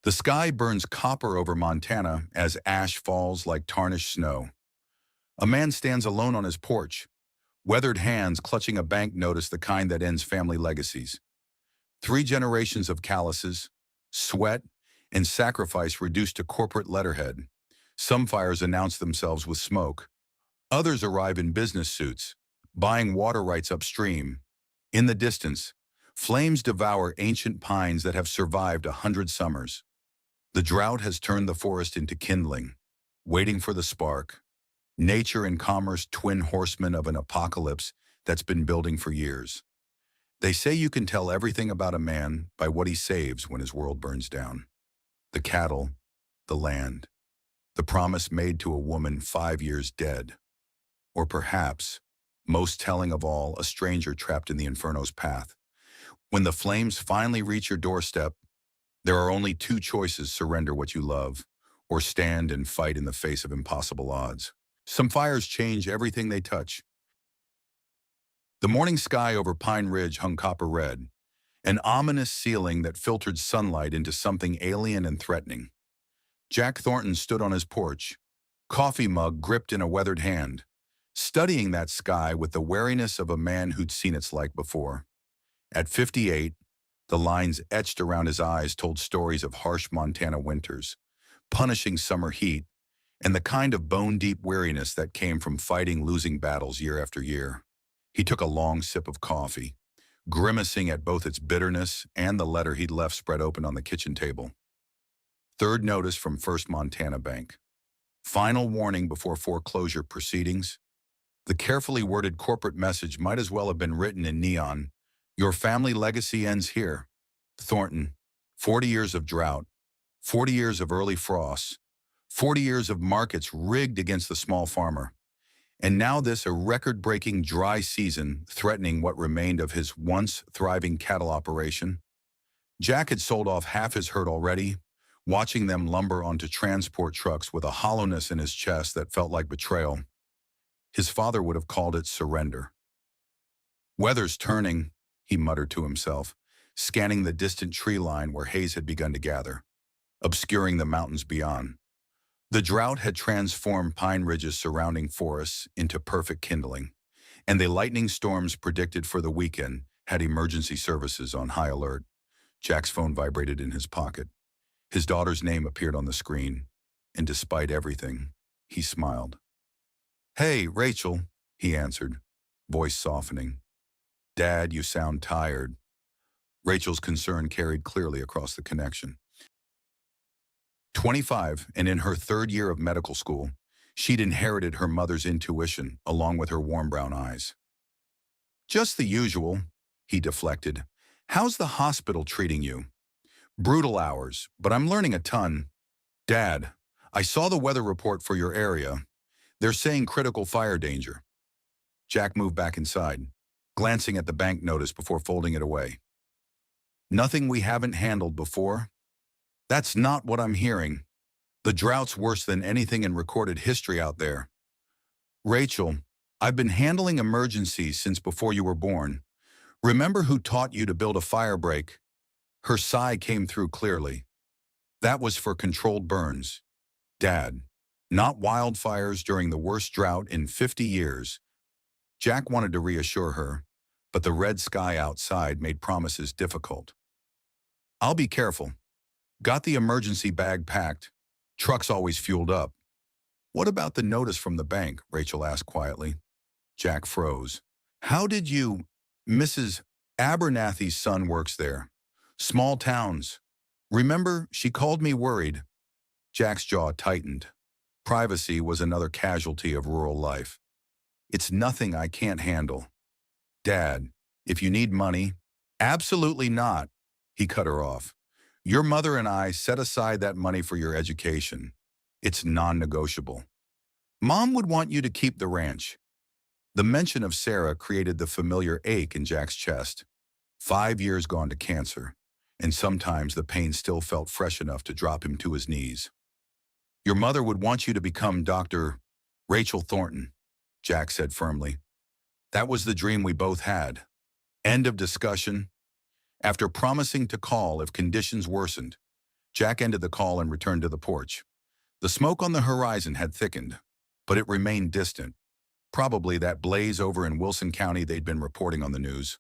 The sky burns copper over Montana as ash falls like tarnished snow. A man stands alone on his porch, weathered hands clutching a bank notice, the kind that ends family legacies. 3 generations of calluses, sweat, and sacrifice reduced to corporate letterhead. Some fires announce themselves with smoke. Others arrive in business suits, buying water rights upstream. In the distance, flames devour ancient pines that have survived 100 summers. The drought has turned the forest into kindling, waiting for the spark. Nature and commerce, twin horsemen of an apocalypse that's been building for years. They say you can tell everything about a man by what he saves when his world burns down. The cattle, the land, the promise made to a woman 5 years dead. Or perhaps, most telling of all, a stranger trapped in the inferno's path. When the flames finally reach your doorstep, there are only 2 choices: surrender what you love, or stand and fight in the face of impossible odds. Some fires change everything they touch. The morning sky over Pine Ridge hung copper red, an ominous ceiling that filtered sunlight into something alien and threatening. Jack Thornton stood on his porch, coffee mug gripped in a weathered hand, studying that sky with the wariness of a man who'd seen its like before. At 58, the lines etched around his eyes told stories of harsh Montana winters, punishing summer heat, and the kind of bone-deep weariness that came from fighting losing battles year after year. He took a long sip of coffee, grimacing at both its bitterness and the letter he'd left spread open on the kitchen table. Third notice from First Montana Bank. Final warning before foreclosure proceedings. The carefully worded corporate message might as well have been written in neon. Your family legacy ends here. Thornton, 40 years of drought, 40 years of early frosts, 40 years of markets rigged against the small farmer. And now this, a record-breaking dry season threatening what remained of his once thriving cattle operation. Jack had sold off half his herd already, watching them lumber onto transport trucks with a hollowness in his chest that felt like betrayal. His father would have called it surrender. Weather's turning, he muttered to himself, scanning the distant tree line where haze had begun to gather, obscuring the mountains beyond. The drought had transformed Pine Ridge's surrounding forests into perfect kindling, and the lightning storms predicted for the weekend had emergency services on high alert. Jack's phone vibrated in his pocket. His daughter's name appeared on the screen, and despite everything, he smiled. "Hey, Rachel," he answered, voice softening. "Dad, you sound tired." Rachel's concern carried clearly across the connection. 25, and in her 3rd year of medical school, she'd inherited her mother's intuition along with her warm brown eyes. "Just the usual," he deflected. "How's the hospital treating you?" "Brutal hours, but I'm learning a ton." "Dad, I saw the weather report for your area. They're saying critical fire danger." Jack moved back inside, glancing at the bank notice before folding it away. "Nothing we haven't handled before?" "That's not what I'm hearing. The drought's worse than anything in recorded history out there." "Rachel, I've been handling emergencies since before you were born. Remember who taught you to build a fire break?" Her sigh came through clearly. "That was for controlled burns. Dad, not wildfires during the worst drought in 50 years. Jack wanted to reassure her, but the red sky outside made promises difficult. "I'll be careful. Got the emergency bag packed. Truck's always fueled up." "What about the notice from the bank?" Rachel asked quietly. Jack froze. "How did you—" "Mrs. Abernathy's son works there. Small towns. Remember, she called me worried." Jack's jaw tightened. Privacy was another casualty of rural life. "It's nothing I can't handle." "Dad, if you need money—" "Absolutely not," he cut her off. "Your mother and I set aside that money for your education. It's non-negotiable. Mom would want you to keep the ranch." The mention of Sarah created the familiar ache in Jack's chest. 5 years gone to cancer, and sometimes the pain still felt fresh enough to drop him to his knees. "Your mother would want you to become Dr. Rachel Thornton," Jack said firmly. "That was the dream we both had." End of discussion. After promising to call if conditions worsened, Jack ended the call and returned to the porch. The smoke on the horizon had thickened, but it remained distant. Probably that blaze over in Wilson County they'd been reporting on the news.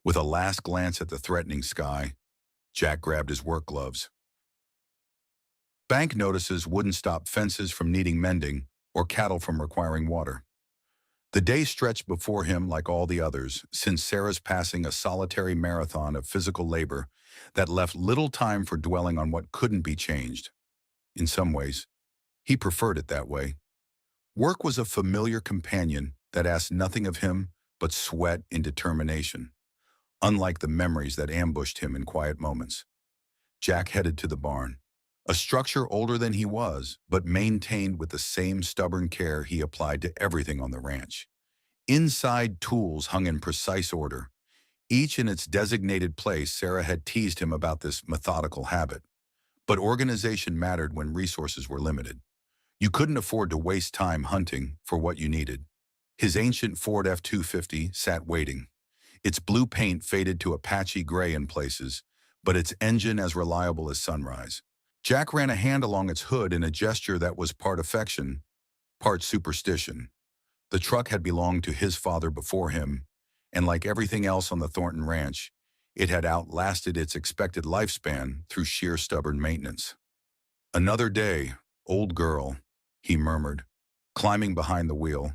With a last glance at the threatening sky, Jack grabbed his work gloves. Bank notices wouldn't stop fences from needing mending or cattle from requiring water. The day stretched before him like all the others, since Sarah's passing a solitary marathon of physical labor that left little time for dwelling on what couldn't be changed. In some ways, he preferred it that way. Work was a familiar companion that asked nothing of him but sweat and determination, unlike the memories that ambushed him in quiet moments. Jack headed to the barn, a structure older than he was, but maintained with the same stubborn care he applied to everything on the ranch. Inside tools hung in precise order, each in its designated place. Sarah had teased him about this methodical habit. But organization mattered when resources were limited. You couldn't afford to waste time hunting for what you needed. His ancient Ford F-250 sat waiting. Its blue paint faded to a patchy gray in places, but its engine as reliable as sunrise. Jack ran a hand along its hood in a gesture that was part affection, part superstition. The truck had belonged to his father before him, and like everything else on the Thornton Ranch, it had outlasted its expected lifespan through sheer stubborn maintenance. "Another day, old girl," he murmured, climbing behind the wheel.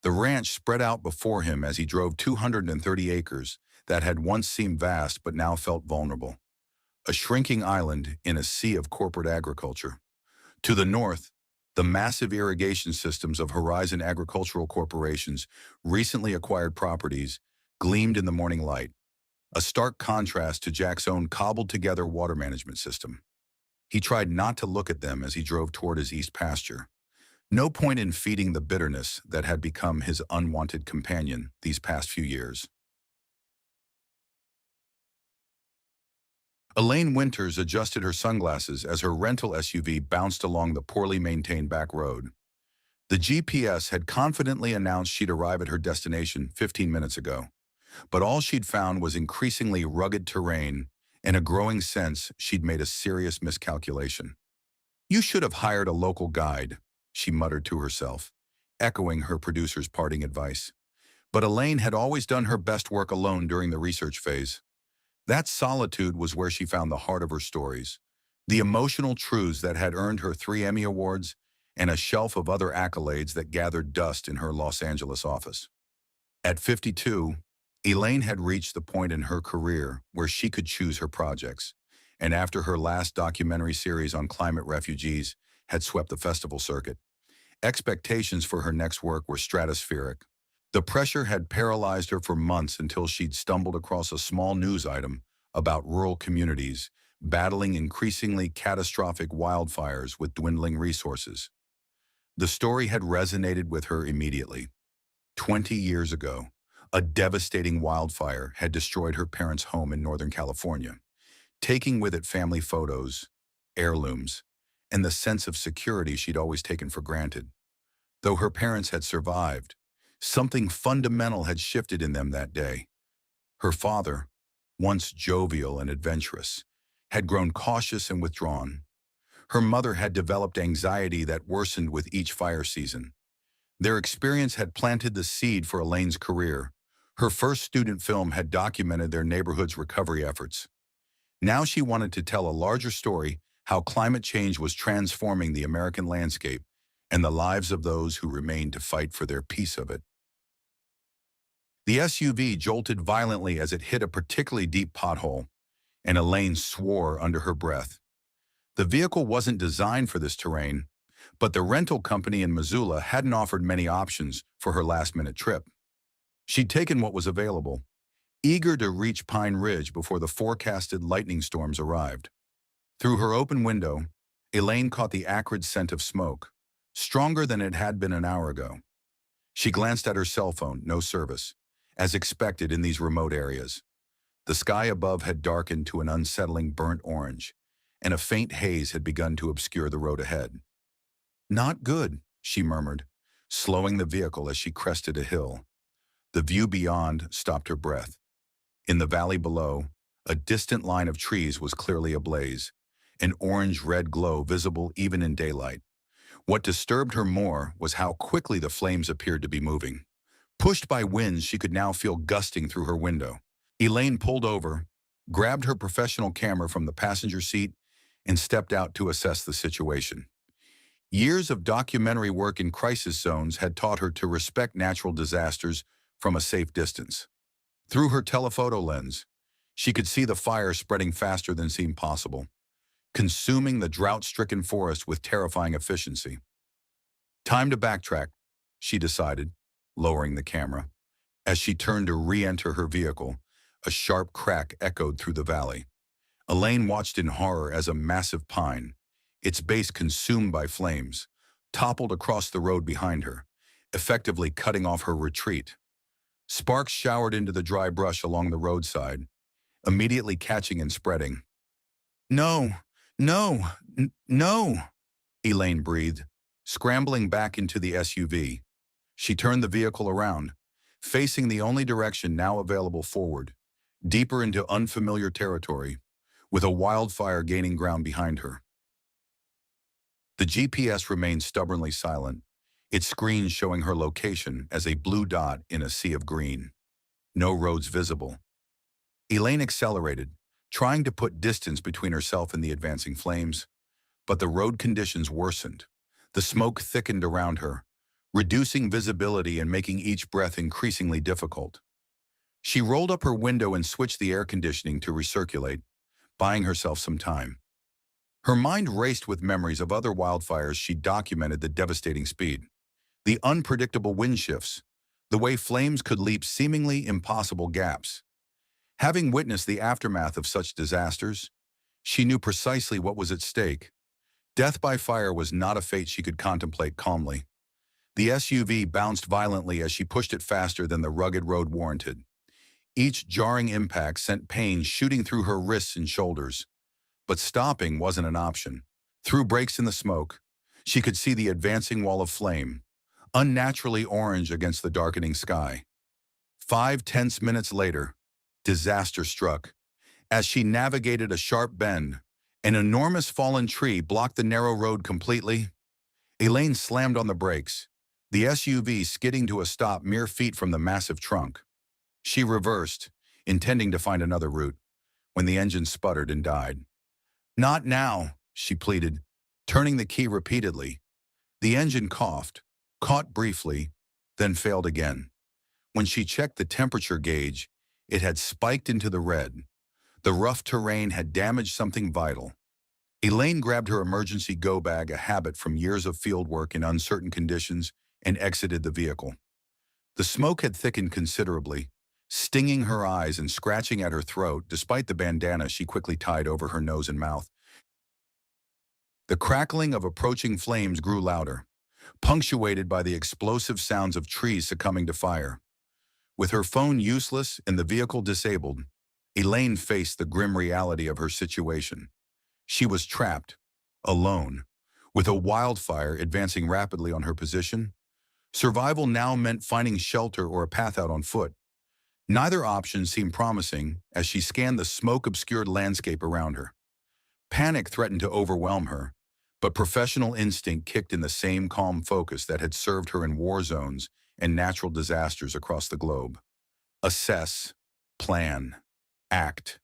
The ranch spread out before him as he drove 230 acres that had once seemed vast but now felt vulnerable. A shrinking island in a sea of corporate agriculture. To the north, the massive irrigation systems of Horizon Agricultural Corporation's recently acquired properties gleamed in the morning light, a stark contrast to Jack's own cobbled-together water management system. He tried not to look at them as he drove toward his east pasture. No point in feeding the bitterness that had become his unwanted companion these past few years. Elaine Winters adjusted her sunglasses as her rental SUV bounced along the poorly maintained back road. The GPS had confidently announced she'd arrive at her destination 15 minutes ago, but all she'd found was increasingly rugged terrain and a growing sense she'd made a serious miscalculation. "You should have hired a local guide," she muttered to herself, echoing her producer's parting advice. But Elaine had always done her best work alone during the research phase. That solitude was where she found the heart of her stories, the emotional truths that had earned her 3 Emmy Awards and a shelf of other accolades that gathered dust in her Los Angeles office. At 52, Elaine had reached the point in her career where she could choose her projects, and after her last documentary series on climate refugees had swept the festival circuit, expectations for her next work were stratospheric. The pressure had paralyzed her for months until she'd stumbled across a small news item about rural communities battling increasingly catastrophic wildfires with dwindling resources. The story had resonated with her immediately. 20 years ago, a devastating wildfire had destroyed her parents' home in Northern California, taking with it family photos, heirlooms, and the sense of security she'd always taken for granted. Though her parents had survived, something fundamental had shifted in them that day. Her father, once jovial and adventurous, had grown cautious and withdrawn. Her mother had developed anxiety that worsened with each fire season. Their experience had planted the seed for Elaine's career. Her first student film had documented their neighborhood's recovery efforts. Now she wanted to tell a larger story, how climate change was transforming the American landscape and the lives of those who remained to fight for their piece of it. The SUV jolted violently as it hit a particularly deep pothole, and Elaine swore under her breath. The vehicle wasn't designed for this terrain, but the rental company in Missoula hadn't offered many options for her last-minute trip. She'd taken what was available, eager to reach Pine Ridge before the forecasted lightning storms arrived. Through her open window, Elaine caught the acrid scent of smoke, stronger than it had been an hour ago. She glanced at her cell phone, no service, as expected in these remote areas. The sky above had darkened to an unsettling burnt orange, and a faint haze had begun to obscure the road ahead. "Not good," she murmured, slowing the vehicle as she crested a hill. The view beyond stopped her breath. In the valley below, a distant line of trees was clearly ablaze, an orange-red glow visible even in daylight. What disturbed her more was how quickly the flames appeared to be moving. Pushed by winds she could now feel gusting through her window. Elaine pulled over, grabbed her professional camera from the passenger seat, and stepped out to assess the situation. Years of documentary work in crisis zones had taught her to respect natural disasters from a safe distance. Through her telephoto lens, she could see the fire spreading faster than seemed possible, consuming the drought-stricken forest with terrifying efficiency. Time to backtrack, she decided, lowering the camera. As she turned to re-enter her vehicle, a sharp crack echoed through the valley. Elaine watched in horror as a massive pine, its base consumed by flames, toppled across the road behind her, effectively cutting off her retreat. Sparks showered into the dry brush along the roadside, immediately catching and spreading. "No, no, no," Elaine breathed, scrambling back into the SUV. She turned the vehicle around, facing the only direction now available forward, deeper into unfamiliar territory, with a wildfire gaining ground behind her. The GPS remained stubbornly silent, its screen showing her location as a blue dot in a sea of green. No roads visible. Elaine accelerated, trying to put distance between herself and the advancing flames, but the road conditions worsened. The smoke thickened around her, reducing visibility and making each breath increasingly difficult. She rolled up her window and switched the air conditioning to recirculate, buying herself some time. Her mind raced with memories of other wildfires she documented the devastating speed, the unpredictable wind shifts, the way flames could leap seemingly impossible gaps. Having witnessed the aftermath of such disasters, she knew precisely what was at stake. Death by fire was not a fate she could contemplate calmly. The SUV bounced violently as she pushed it faster than the rugged road warranted. Each jarring impact sent pain shooting through her wrists and shoulders. But stopping wasn't an option. Through breaks in the smoke, she could see the advancing wall of flame, unnaturally orange against the darkening sky. 5 tense minutes later, disaster struck. As she navigated a sharp bend, an enormous fallen tree blocked the narrow road completely. Elaine slammed on the brakes, the SUV skidding to a stop mere feet from the massive trunk. She reversed, intending to find another route, when the engine sputtered and died. "Not now," she pleaded, turning the key repeatedly. The engine coughed, caught briefly, then failed again. When she checked the temperature gauge, it had spiked into the red. The rough terrain had damaged something vital. Elaine grabbed her emergency go bag, a habit from years of field work in uncertain conditions, and exited the vehicle. The smoke had thickened considerably, stinging her eyes and scratching at her throat despite the bandana she quickly tied over her nose and mouth. The crackling of approaching flames grew louder, punctuated by the explosive sounds of trees succumbing to fire. With her phone useless and the vehicle disabled, Elaine faced the grim reality of her situation. She was trapped, alone, with a wildfire advancing rapidly on her position. Survival now meant finding shelter or a path out on foot. Neither option seemed promising as she scanned the smoke-obscured landscape around her. Panic threatened to overwhelm her, but professional instinct kicked in the same calm focus that had served her in war zones and natural disasters across the globe. Assess, plan, act.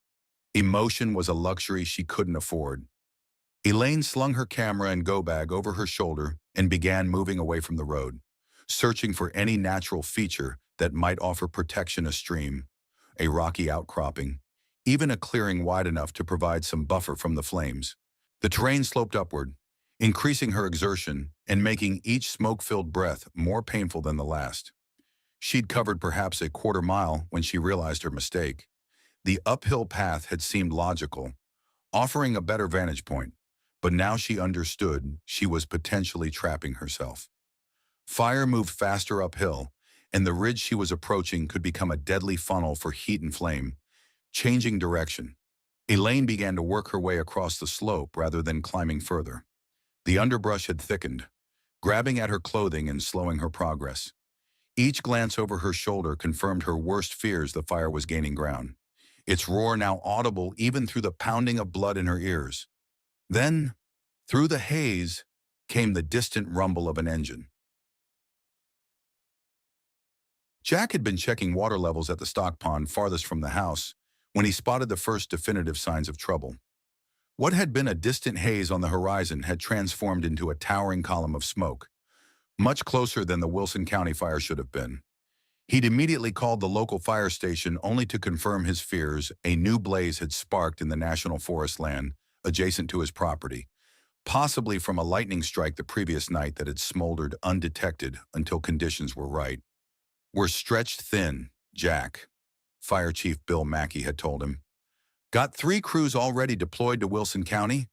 Emotion was a luxury she couldn't afford. Elaine slung her camera and go bag over her shoulder and began moving away from the road, searching for any natural feature that might offer protection: a stream, a rocky outcropping, even a clearing wide enough to provide some buffer from the flames. The terrain sloped upward, increasing her exertion and making each smoke-filled breath more painful than the last. She'd covered perhaps a quarter mile when she realized her mistake. The uphill path had seemed logical, offering a better vantage point, but now she understood she was potentially trapping herself. Fire moved faster uphill, and the ridge she was approaching could become a deadly funnel for heat and flame. Changing direction, Elaine began to work her way across the slope rather than climbing further. The underbrush had thickened, grabbing at her clothing and slowing her progress. Each glance over her shoulder confirmed her worst fears: the fire was gaining ground, its roar now audible even through the pounding of blood in her ears. Then, through the haze, came the distant rumble of an engine. Jack had been checking water levels at the stock pond farthest from the house when he spotted the first definitive signs of trouble. What had been a distant haze on the horizon had transformed into a towering column of smoke, much closer than the Wilson County fire should have been. He'd immediately called the local fire station only to confirm his fears. A new blaze had sparked in the national forest land adjacent to his property, possibly from a lightning strike the previous night that had smoldered undetected until conditions were right. "We're stretched thin, Jack," Fire Chief Bill Mackey had told him. "Got 3 crews already deployed to Wilson County.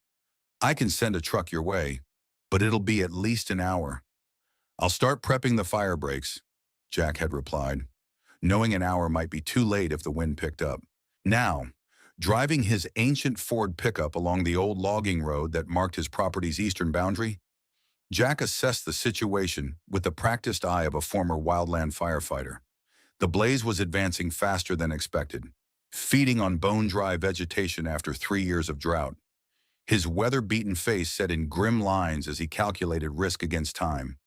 I can send a truck your way, but it'll be at least an hour." "I'll start prepping the fire breaks," Jack had replied, knowing an hour might be too late if the wind picked up. Now, driving his ancient Ford pickup along the old logging road that marked his property's eastern boundary, Jack assessed the situation with the practiced eye of a former wildland firefighter. The blaze was advancing faster than expected, feeding on bone-dry vegetation after 3 years of drought. His weather-beaten face set in grim lines as he calculated risk against time.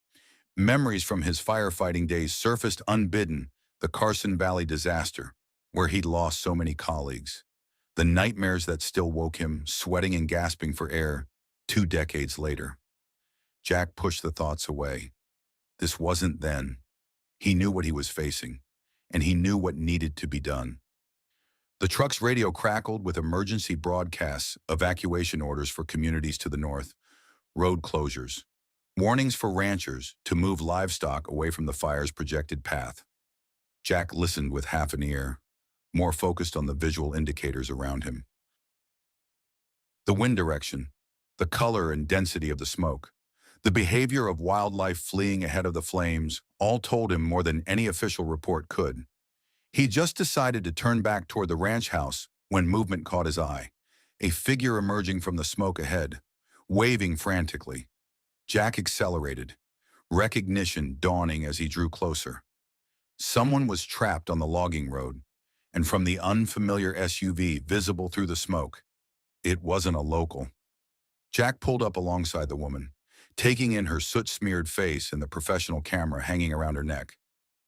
Memories from his firefighting days surfaced unbidden: the Carson Valley disaster, where he'd lost so many colleagues. The nightmares that still woke him, sweating and gasping for air, 2 decades later. Jack pushed the thoughts away. This wasn't then. He knew what he was facing, and he knew what needed to be done. The truck's radio crackled with emergency broadcasts, evacuation orders for communities to the north, road closures, warnings for ranchers to move livestock away from the fire's projected path. Jack listened with half an ear, more focused on the visual indicators around him. The wind direction, the color and density of the smoke, the behavior of wildlife fleeing ahead of the flames, all told him more than any official report could. He just decided to turn back toward the ranch house when movement caught his eye, a figure emerging from the smoke ahead, waving frantically. Jack accelerated, recognition dawning as he drew closer. Someone was trapped on the logging road, and from the unfamiliar SUV visible through the smoke, it wasn't a local. Jack pulled up alongside the woman, taking in her soot-smeared face and the professional camera hanging around her neck.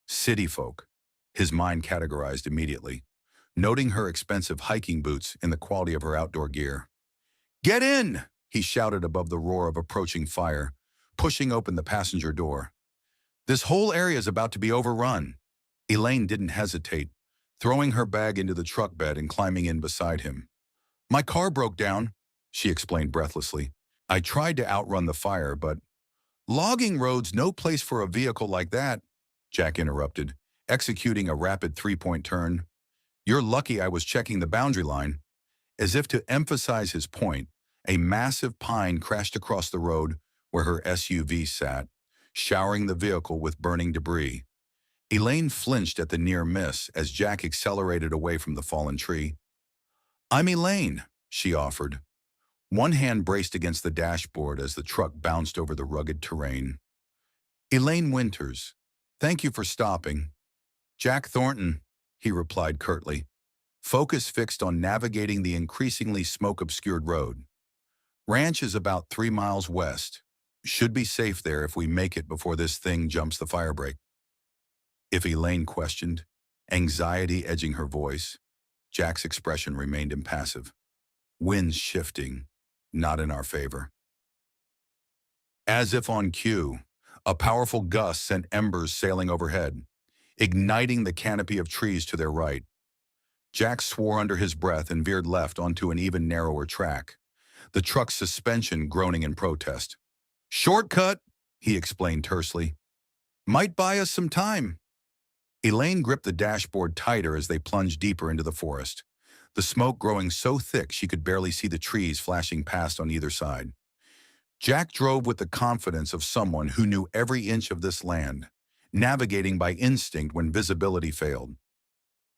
City folk, his mind categorized immediately, noting her expensive hiking boots and the quality of her outdoor gear. "Get in!" he shouted above the roar of approaching fire, pushing open the passenger door. "This whole area is about to be overrun." Elaine didn't hesitate, throwing her bag into the truck bed and climbing in beside him. "My car broke down," she explained breathlessly. "I tried to outrun the fire, but—" "Logging road's no place for a vehicle like that," Jack interrupted, executing a rapid 3-point turn. "You're lucky I was checking the boundary line." As if to emphasize his point, a massive pine crashed across the road where her SUV sat, showering the vehicle with burning debris. Elaine flinched at the near miss as Jack accelerated away from the fallen tree. "I'm Elaine," she offered. One hand braced against the dashboard as the truck bounced over the rugged terrain. "Elaine Winters. Thank you for stopping." "Jack Thornton," he replied curtly, focus fixed on navigating the increasingly smoke-obscured road. "Ranch is about 3 miles west. Should be safe there if we make it before this thing jumps the fire break." If Elaine questioned, anxiety edging her voice, Jack's expression remained impassive. "Winds shifting, not in our favor." As if on cue, a powerful gust sent embers sailing overhead, igniting the canopy of trees to their right. Jack swore under his breath and veered left onto an even narrower track, the truck's suspension groaning in protest. "Shortcut," he explained tersely. "Might buy us some time." Elaine gripped the dashboard tighter as they plunged deeper into the forest, the smoke growing so thick she could barely see the trees flashing past on either side. Jack drove with the confidence of someone who knew every inch of this land, navigating by instinct when visibility failed.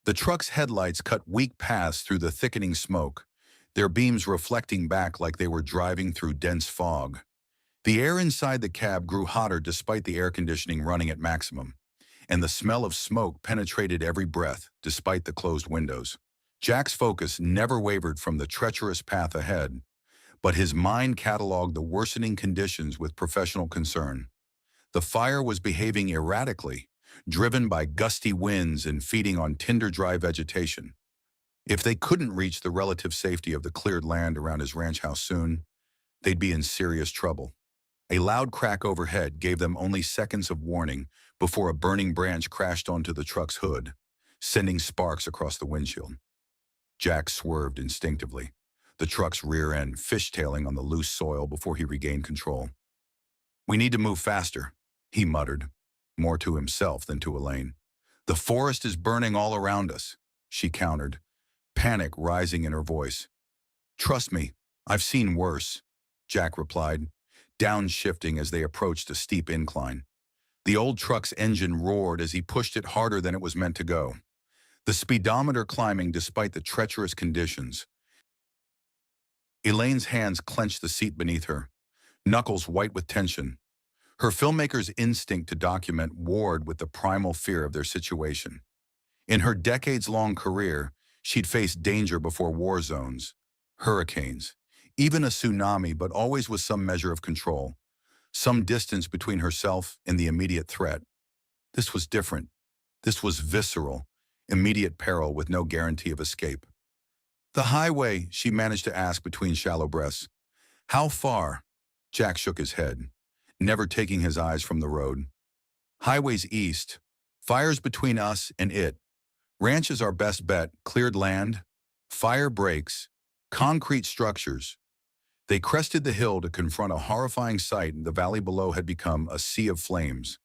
The truck's headlights cut weak paths through the thickening smoke, their beams reflecting back like they were driving through dense fog. The air inside the cab grew hotter despite the air conditioning running at maximum, and the smell of smoke penetrated every breath despite the closed windows. Jack's focus never wavered from the treacherous path ahead, but his mind cataloged the worsening conditions with professional concern. The fire was behaving erratically, driven by gusty winds and feeding on tinder-dry vegetation. If they couldn't reach the relative safety of the cleared land around his ranch house soon, they'd be in serious trouble. A loud crack overhead gave them only seconds of warning before a burning branch crashed onto the truck's hood, sending sparks across the windshield. Jack swerved instinctively, the truck's rear end fishtailing on the loose soil before he regained control. "We need to move faster," he muttered, more to himself than to Elaine. "The forest is burning all around us," she countered, panic rising in her voice. "Trust me, I've seen worse," Jack replied, downshifting as they approached a steep incline. The old truck's engine roared as he pushed it harder than it was meant to go, the speedometer climbing despite the treacherous conditions. Elaine's hands clenched the seat beneath her, knuckles white with tension. Her filmmaker's instinct to document warred with the primal fear of their situation. In her decades-long career, she'd faced danger before war zones, hurricanes, even a tsunami, but always with some measure of control, some distance between herself and the immediate threat. This was different. This was visceral, immediate peril with no guarantee of escape. "The highway," she managed to ask between shallow breaths. "How far?" Jack shook his head, never taking his eyes from the road. "Highway's east. Fire's between us and it. Ranch is our best bet, cleared land. Fire breaks. Concrete structures." They crested the hill to confront a horrifying sight, and the valley below had become a sea of flames,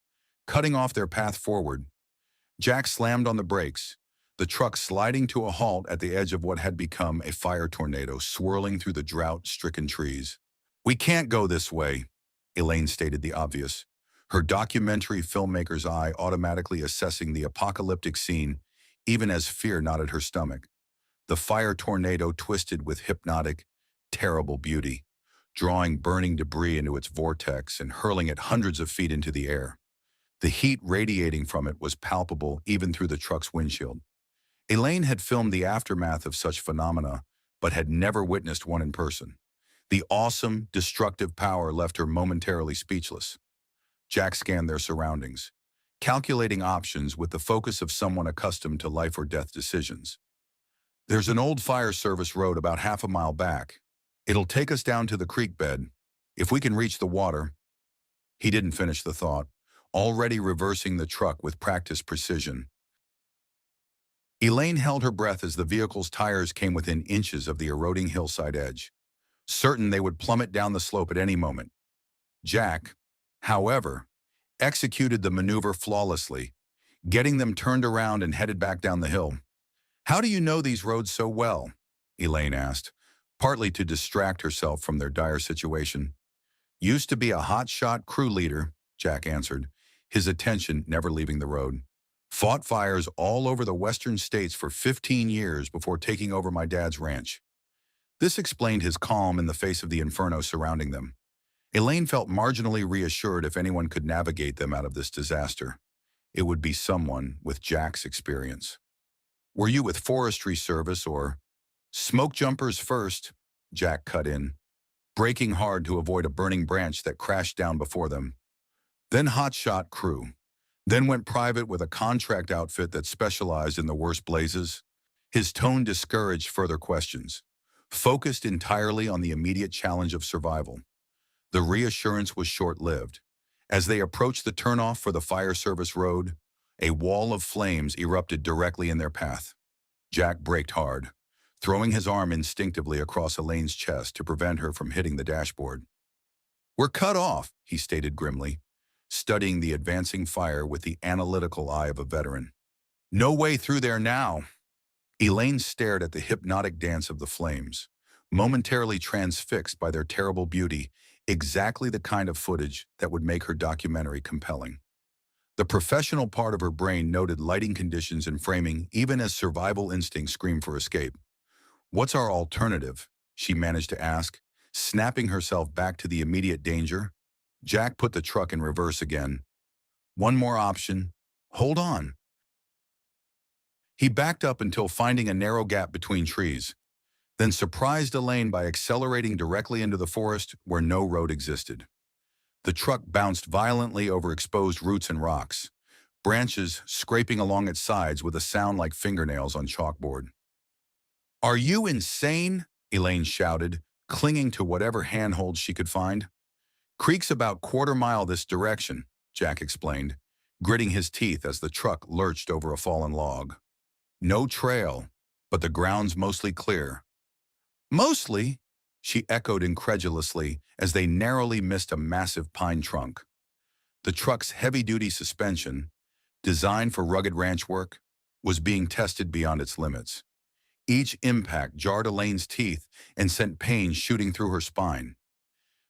cutting off their path forward. Jack slammed on the brakes, the truck sliding to a halt at the edge of what had become a fire tornado swirling through the drought-stricken trees. "We can't go this way," Elaine stated the obvious, her documentary filmmaker's eye automatically assessing the apocalyptic scene even as fear knotted her stomach. The fire tornado twisted with hypnotic, terrible beauty, drawing burning debris into its vortex and hurling it hundreds of feet into the air. The heat radiating from it was palpable even through the truck's windshield. Elaine had filmed the aftermath of such phenomena, but had never witnessed one in person. The awesome, destructive power left her momentarily speechless. Jack scanned their surroundings, calculating options with the focus of someone accustomed to life or death decisions. "There's an old fire service road about half a mile back. It'll take us down to the creek bed. If we can reach the water—" He didn't finish the thought, already reversing the truck with practiced precision. Elaine held her breath as the vehicle's tires came within inches of the eroding hillside edge, certain they would plummet down the slope at any moment. Jack, however, executed the maneuver flawlessly, getting them turned around and headed back down the hill. "How do you know these roads so well?" Elaine asked, partly to distract herself from their dire situation. "Used to be a hotshot crew leader," Jack answered, his attention never leaving the road. "Fought fires all over the western states for 15 years before taking over my dad's ranch." This explained his calm in the face of the inferno surrounding them. Elaine felt marginally reassured if anyone could navigate them out of this disaster. It would be someone with Jack's experience. "Were you with Forestry Service or—" "Smoke jumpers first," Jack cut in, braking hard to avoid a burning branch that crashed down before them. "Then hotshot crew. Then went private with a contract outfit that specialized in the worst blazes." His tone discouraged further questions, focused entirely on the immediate challenge of survival. The reassurance was short-lived. As they approached the turnoff for the fire service road, a wall of flames erupted directly in their path. Jack braked hard, throwing his arm instinctively across Elaine's chest to prevent her from hitting the dashboard. "We're cut off," he stated grimly, studying the advancing fire with the analytical eye of a veteran. "No way through there now." Elaine stared at the hypnotic dance of the flames, momentarily transfixed by their terrible beauty, exactly the kind of footage that would make her documentary compelling. The professional part of her brain noted lighting conditions and framing even as survival instincts screamed for escape. "What's our alternative?" she managed to ask, snapping herself back to the immediate danger. Jack put the truck in reverse again. "One more option. Hold on." He backed up until finding a narrow gap between trees. then surprised Elaine by accelerating directly into the forest where no road existed. The truck bounced violently over exposed roots and rocks, branches scraping along its sides with a sound like fingernails on chalkboard. "Are you insane?" Elaine shouted, clinging to whatever handholds she could find. "Creek's about quarter-mile this direction," Jack explained, gritting his teeth as the truck lurched over a fallen log. "No trail, but the ground's mostly clear." "Mostly?" she echoed incredulously as they narrowly missed a massive pine trunk. The truck's heavy-duty suspension, designed for rugged ranch work, was being tested beyond its limits. Each impact jarred Elaine's teeth and sent pain shooting through her spine.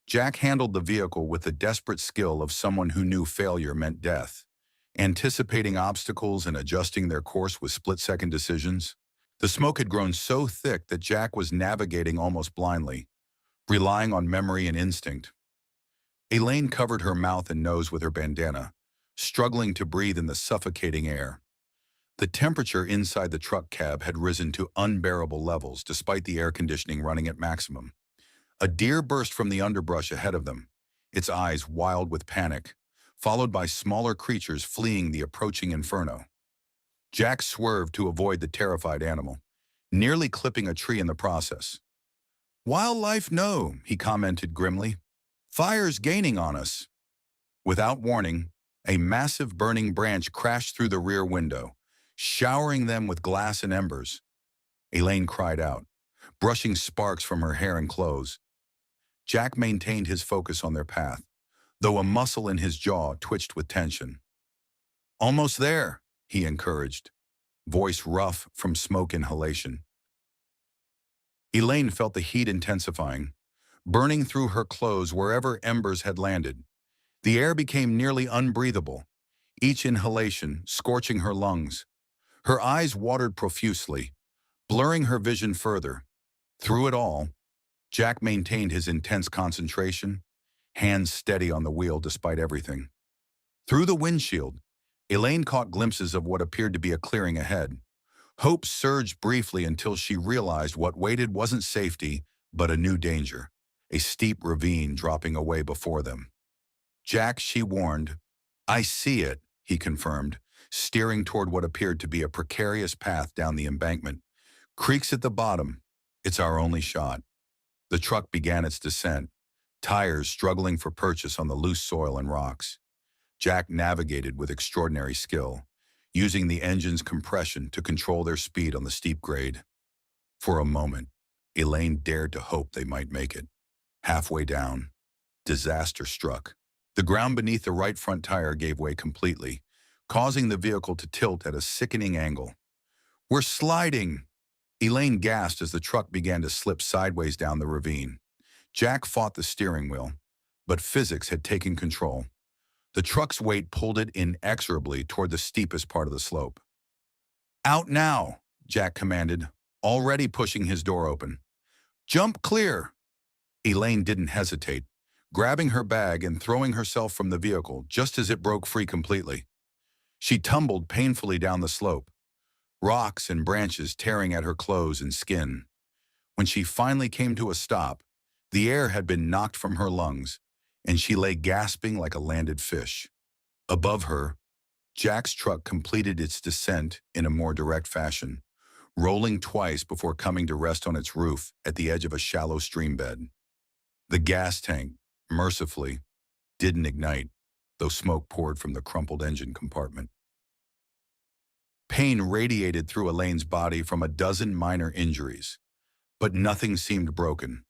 Jack handled the vehicle with the desperate skill of someone who knew failure meant death, anticipating obstacles and adjusting their course with split-second decisions. The smoke had grown so thick that Jack was navigating almost blindly, relying on memory and instinct. Elaine covered her mouth and nose with her bandana, struggling to breathe in the suffocating air. The temperature inside the truck cab had risen to unbearable levels despite the air conditioning running at maximum. A deer burst from the underbrush ahead of them, its eyes wild with panic, followed by smaller creatures fleeing the approaching inferno. Jack swerved to avoid the terrified animal, nearly clipping a tree in the process. "Wildlife, no," he commented grimly. "Fire's gaining on us." Without warning, a massive burning branch crashed through the rear window, showering them with glass and embers. Elaine cried out, brushing sparks from her hair and clothes. Jack maintained his focus on their path, though a muscle in his jaw twitched with tension. "Almost there," he encouraged, voice rough from smoke inhalation. Elaine felt the heat intensifying, burning through her clothes wherever embers had landed. The air became nearly unbreathable, each inhalation scorching her lungs. Her eyes watered profusely, blurring her vision further. Through it all, Jack maintained his intense concentration, hands steady on the wheel despite everything. Through the windshield, Elaine caught glimpses of what appeared to be a clearing ahead. Hope surged briefly until she realized what waited wasn't safety, but a new danger, a steep ravine dropping away before them. "Jack," she warned. "I see it," he confirmed, steering toward what appeared to be a precarious path down the embankment. "Creek's at the bottom. It's our only shot." The truck began its descent, tires struggling for purchase on the loose soil and rocks. Jack navigated with extraordinary skill, using the engine's compression to control their speed on the steep grade. For a moment, Elaine dared to hope they might make it. Halfway down, disaster struck. The ground beneath the right front tire gave way completely, causing the vehicle to tilt at a sickening angle. "We're sliding!" Elaine gasped as the truck began to slip sideways down the ravine. Jack fought the steering wheel, but physics had taken control. The truck's weight pulled it inexorably toward the steepest part of the slope. "Out now," Jack commanded, already pushing his door open. "Jump clear." Elaine didn't hesitate, grabbing her bag and throwing herself from the vehicle just as it broke free completely. She tumbled painfully down the slope, rocks and branches tearing at her clothes and skin. When she finally came to a stop, the air had been knocked from her lungs, and she lay gasping like a landed fish. Above her, Jack's truck completed its descent in a more direct fashion, rolling twice before coming to rest on its roof at the edge of a shallow stream bed. The gas tank, mercifully, didn't ignite, though smoke poured from the crumpled engine compartment. Pain radiated through Elaine's body from a dozen minor injuries, but nothing seemed broken.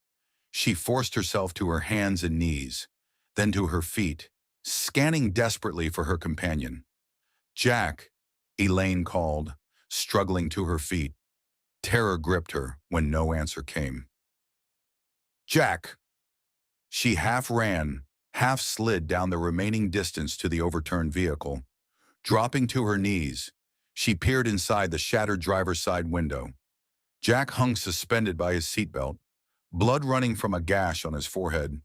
She forced herself to her hands and knees, then to her feet, scanning desperately for her companion. "Jack," Elaine called, struggling to her feet. Terror gripped her when no answer came. "Jack!" She half ran, half slid down the remaining distance to the overturned vehicle. Dropping to her knees, she peered inside the shattered driver's side window. Jack hung suspended by his seatbelt, blood running from a gash on his forehead,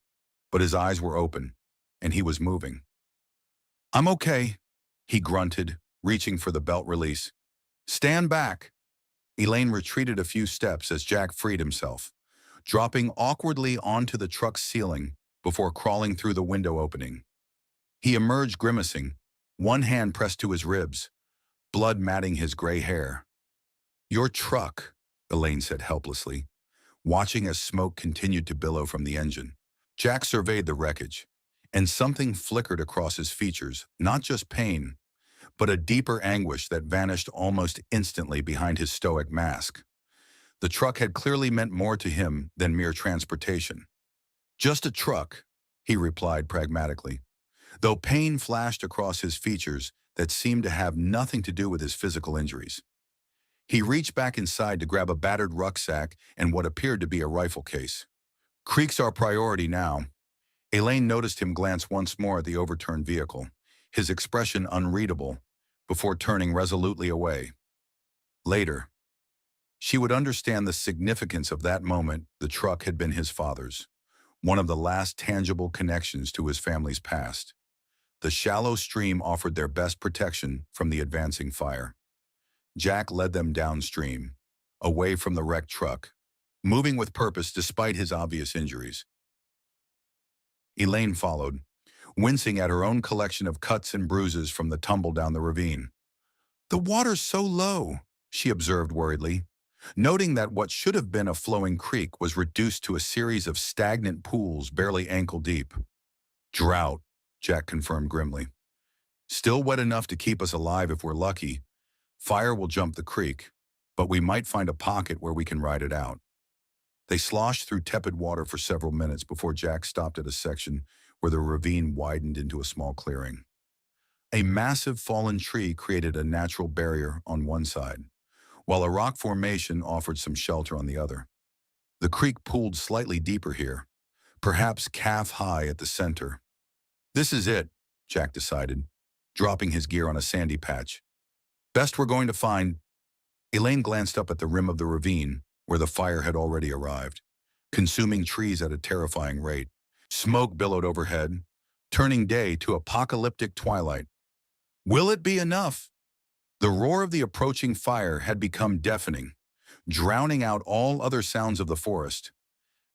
but his eyes were open, and he was moving. "I'm okay," he grunted, reaching for the belt release. "Stand back." Elaine retreated a few steps as Jack freed himself, dropping awkwardly onto the truck's ceiling before crawling through the window opening. He emerged grimacing, one hand pressed to his ribs, blood matting his gray hair. "Your truck," Elaine said helplessly, watching as smoke continued to billow from the engine. Jack surveyed the wreckage, and something flickered across his features, not just pain, but a deeper anguish that vanished almost instantly behind his stoic mask. The truck had clearly meant more to him than mere transportation. "Just a truck," he replied pragmatically, though pain flashed across his features that seemed to have nothing to do with his physical injuries. He reached back inside to grab a battered rucksack and what appeared to be a rifle case. "Creek's our priority now." Elaine noticed him glance once more at the overturned vehicle, his expression unreadable, before turning resolutely away. Later, she would understand the significance of that moment. The truck had been his father's, one of the last tangible connections to his family's past. The shallow stream offered their best protection from the advancing fire. Jack led them downstream, away from the wrecked truck, moving with purpose despite his obvious injuries. Elaine followed, wincing at her own collection of cuts and bruises from the tumble down the ravine. "The water's so low," she observed worriedly, noting that what should have been a flowing creek was reduced to a series of stagnant pools barely ankle deep. "Drought," Jack confirmed grimly. "Still wet enough to keep us alive if we're lucky. Fire will jump the creek, but we might find a pocket where we can ride it out." They sloshed through tepid water for several minutes before Jack stopped at a section where the ravine widened into a small clearing. A massive fallen tree created a natural barrier on one side, while a rock formation offered some shelter on the other. The creek pooled slightly deeper here, perhaps calf-high at the center. "This is it," Jack decided, dropping his gear on a sandy patch. "Best we're going to find." Elaine glanced up at the rim of the ravine, where the fire had already arrived, consuming trees at a terrifying rate. Smoke billowed overhead, turning day to apocalyptic twilight. Will it be enough? The roar of the approaching fire had become deafening, drowning out all other sounds of the forest.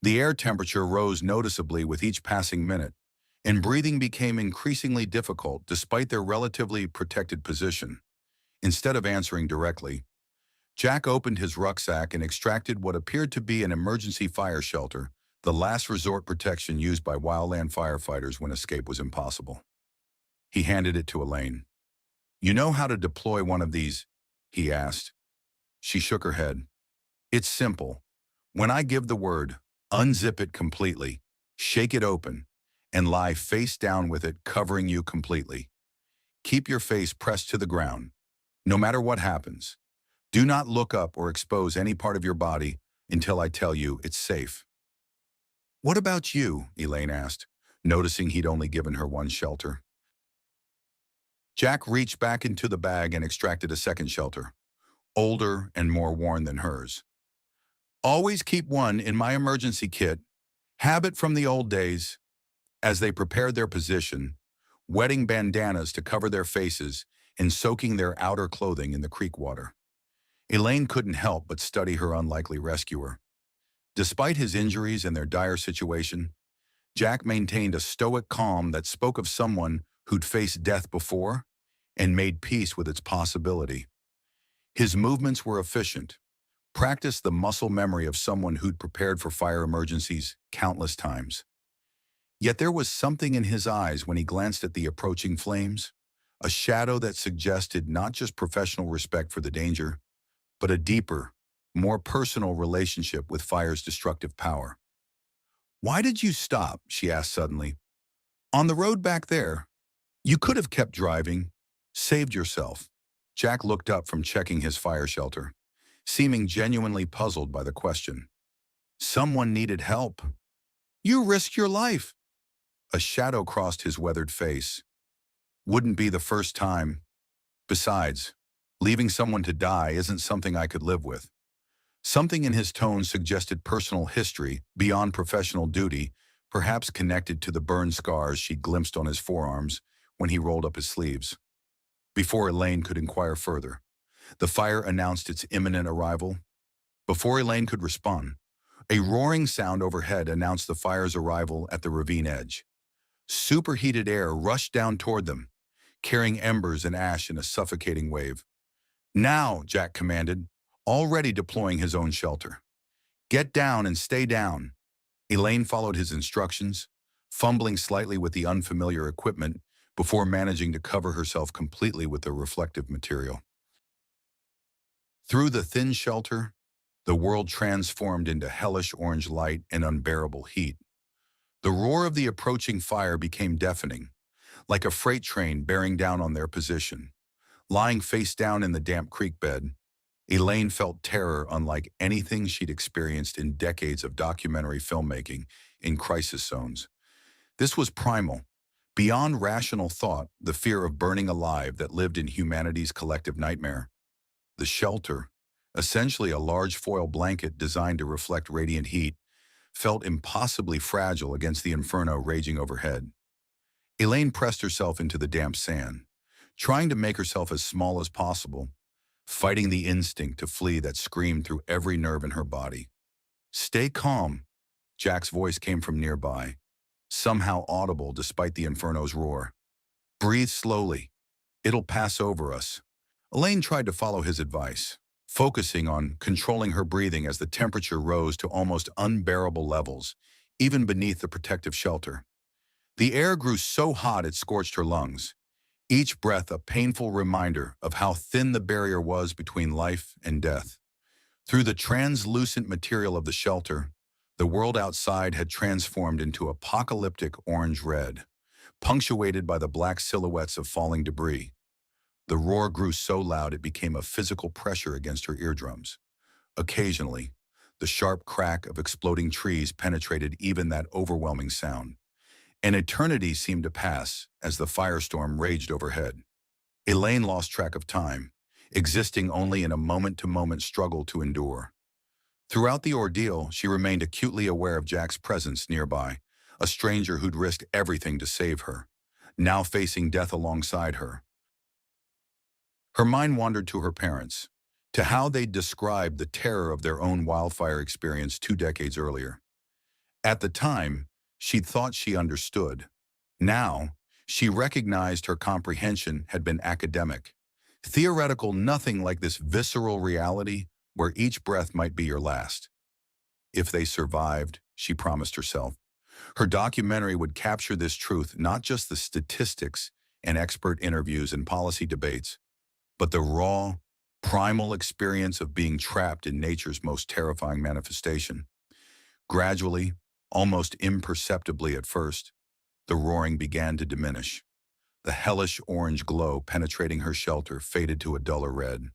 The air temperature rose noticeably with each passing minute, and breathing became increasingly difficult despite their relatively protected position. Instead of answering directly, Jack opened his rucksack and extracted what appeared to be an emergency fire shelter, the last resort protection used by wildland firefighters when escape was impossible. He handed it to Elaine. "You know how to deploy one of these?" he asked. She shook her head. "It's simple. When I give the word, unzip it completely, shake it open, and lie face down with it covering you completely. Keep your face pressed to the ground, no matter what happens. Do not look up or expose any part of your body until I tell you it's safe." "What about you?" Elaine asked, noticing he'd only given her one shelter. Jack reached back into the bag and extracted a second shelter, older and more worn than hers. "Always keep one in my emergency kit. Habit from the old days." As they prepared their position, wetting bandanas to cover their faces and soaking their outer clothing in the creek water, Elaine couldn't help but study her unlikely rescuer. Despite his injuries and their dire situation, Jack maintained a stoic calm that spoke of someone who'd faced death before and made peace with its possibility. His movements were efficient, practiced the muscle memory of someone who'd prepared for fire emergencies countless times. Yet there was something in his eyes when he glanced at the approaching flames, a shadow that suggested not just professional respect for the danger, but a deeper, more personal relationship with fire's destructive power. "Why did you stop?" she asked suddenly. "On the road back there. You could have kept driving, saved yourself." Jack looked up from checking his fire shelter, seeming genuinely puzzled by the question. "Someone needed help. You risked your life." A shadow crossed his weathered face. "Wouldn't be the first time. Besides, leaving someone to die isn't something I could live with." Something in his tone suggested personal history beyond professional duty, perhaps connected to the burn scars she glimpsed on his forearms when he rolled up his sleeves. Before Elaine could inquire further, The fire announced its imminent arrival. Before Elaine could respond, a roaring sound overhead announced the fire's arrival at the ravine edge. Superheated air rushed down toward them, carrying embers and ash in a suffocating wave. "Now," Jack commanded, already deploying his own shelter. "Get down and stay down." Elaine followed his instructions, fumbling slightly with the unfamiliar equipment before managing to cover herself completely with the reflective material. Through the thin shelter, the world transformed into hellish orange light and unbearable heat. The roar of the approaching fire became deafening, like a freight train bearing down on their position. Lying face down in the damp creek bed, Elaine felt terror unlike anything she'd experienced in decades of documentary filmmaking in crisis zones. This was primal, beyond rational thought, the fear of burning alive that lived in humanity's collective nightmare. The shelter, essentially a large foil blanket designed to reflect radiant heat, felt impossibly fragile against the inferno raging overhead. Elaine pressed herself into the damp sand, trying to make herself as small as possible, fighting the instinct to flee that screamed through every nerve in her body. "Stay calm," Jack's voice came from nearby, somehow audible despite the inferno's roar. "Breathe slowly. It'll pass over us." Elaine tried to follow his advice, focusing on controlling her breathing as the temperature rose to almost unbearable levels, even beneath the protective shelter. The air grew so hot it scorched her lungs, each breath a painful reminder of how thin the barrier was between life and death. Through the translucent material of the shelter, the world outside had transformed into apocalyptic orange-red, punctuated by the black silhouettes of falling debris. The roar grew so loud it became a physical pressure against her eardrums. Occasionally, the sharp crack of exploding trees penetrated even that overwhelming sound. An eternity seemed to pass as the firestorm raged overhead. Elaine lost track of time, existing only in a moment-to-moment struggle to endure. Throughout the ordeal, she remained acutely aware of Jack's presence nearby, a stranger who'd risked everything to save her, now facing death alongside her. Her mind wandered to her parents, to how they'd described the terror of their own wildfire experience 2 decades earlier. At the time, she'd thought she understood. Now, she recognized her comprehension had been academic. Theoretical, nothing like this visceral reality where each breath might be your last. If they survived, she promised herself, her documentary would capture this truth, not just the statistics and expert interviews and policy debates, but the raw, primal experience of being trapped in nature's most terrifying manifestation. Gradually, almost imperceptibly at first, the roaring began to diminish. The hellish orange glow penetrating her shelter faded to a duller red,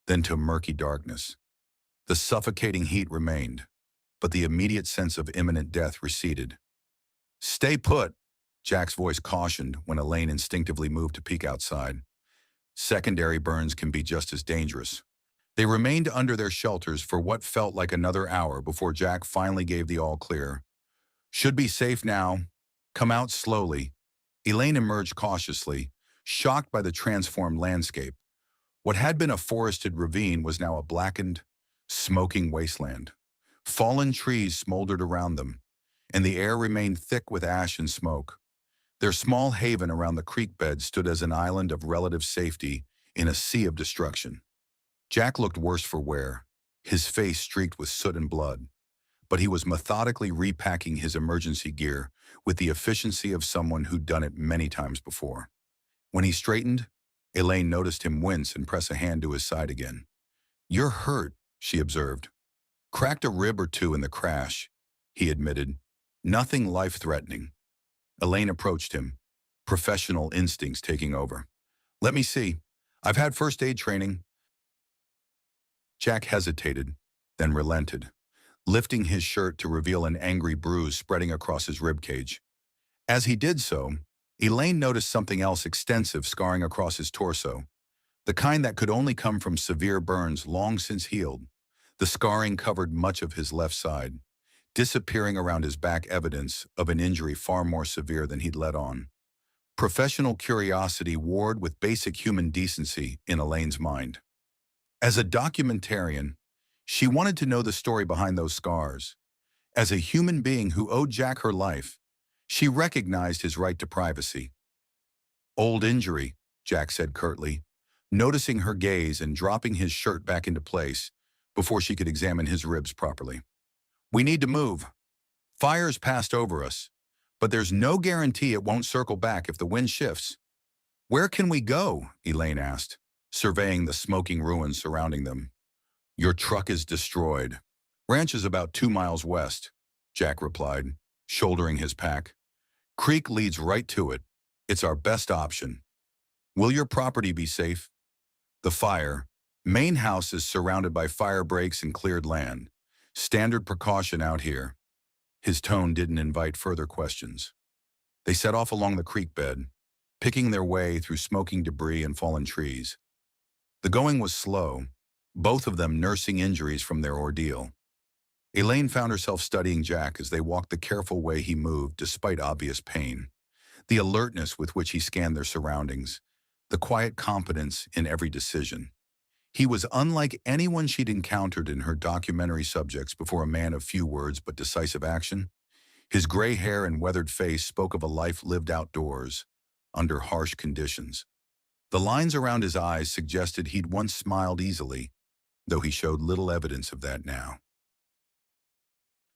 then to murky darkness. The suffocating heat remained, but the immediate sense of imminent death receded. "Stay put," Jack's voice cautioned when Elaine instinctively moved to peek outside. Secondary burns can be just as dangerous. They remained under their shelters for what felt like another hour before Jack finally gave the all-clear. "Should be safe now. Come out slowly." Elaine emerged cautiously, shocked by the transformed landscape. What had been a forested ravine was now a blackened, smoking wasteland. Fallen trees smoldered around them, and the air remained thick with ash and smoke. Their small haven around the creek bed stood as an island of relative safety in a sea of destruction. Jack looked worse for wear, his face streaked with soot and blood, but he was methodically repacking his emergency gear with the efficiency of someone who'd done it many times before. When he straightened, Elaine noticed him wince and press a hand to his side again. "You're hurt," she observed. "Cracked a rib or two in the crash," he admitted. "Nothing life-threatening." Elaine approached him, professional instincts taking over. "Let me see. I've had first aid training." Jack hesitated, then relented, lifting his shirt to reveal an angry bruise spreading across his ribcage. As he did so, Elaine noticed something else extensive scarring across his torso, the kind that could only come from severe burns long since healed. The scarring covered much of his left side, disappearing around his back, evidence of an injury far more severe than he'd let on. Professional curiosity warred with basic human decency in Elaine's mind. As a documentarian, she wanted to know the story behind those scars. As a human being who owed Jack her life, she recognized his right to privacy. "Old injury," Jack said curtly, noticing her gaze and dropping his shirt back into place before she could examine his ribs properly. "We need to move. Fire's passed over us, but there's no guarantee it won't circle back if the wind shifts." "Where can we go?" Elaine asked, surveying the smoking ruins surrounding them. "Your truck is destroyed. Ranch is about 2 miles west," Jack replied, shouldering his pack. "Creek leads right to it. It's our best option." "Will your property be safe?" "The main house is surrounded by fire breaks and cleared land. Standard precaution out here." His tone didn't invite further questions. They set off along the creek bed, picking their way through smoking debris and fallen trees. The going was slow, both of them nursing injuries from their ordeal. Elaine found herself studying Jack as they walked the careful way he moved despite obvious pain, the alertness with which he scanned their surroundings, the quiet competence in every decision. He was unlike anyone she'd encountered in her documentary subjects before, a man of few words but decisive action. His gray hair and weathered face spoke of a life lived outdoors, under harsh conditions. The lines around his eyes suggested he'd once smiled easily, though he showed little evidence of that now.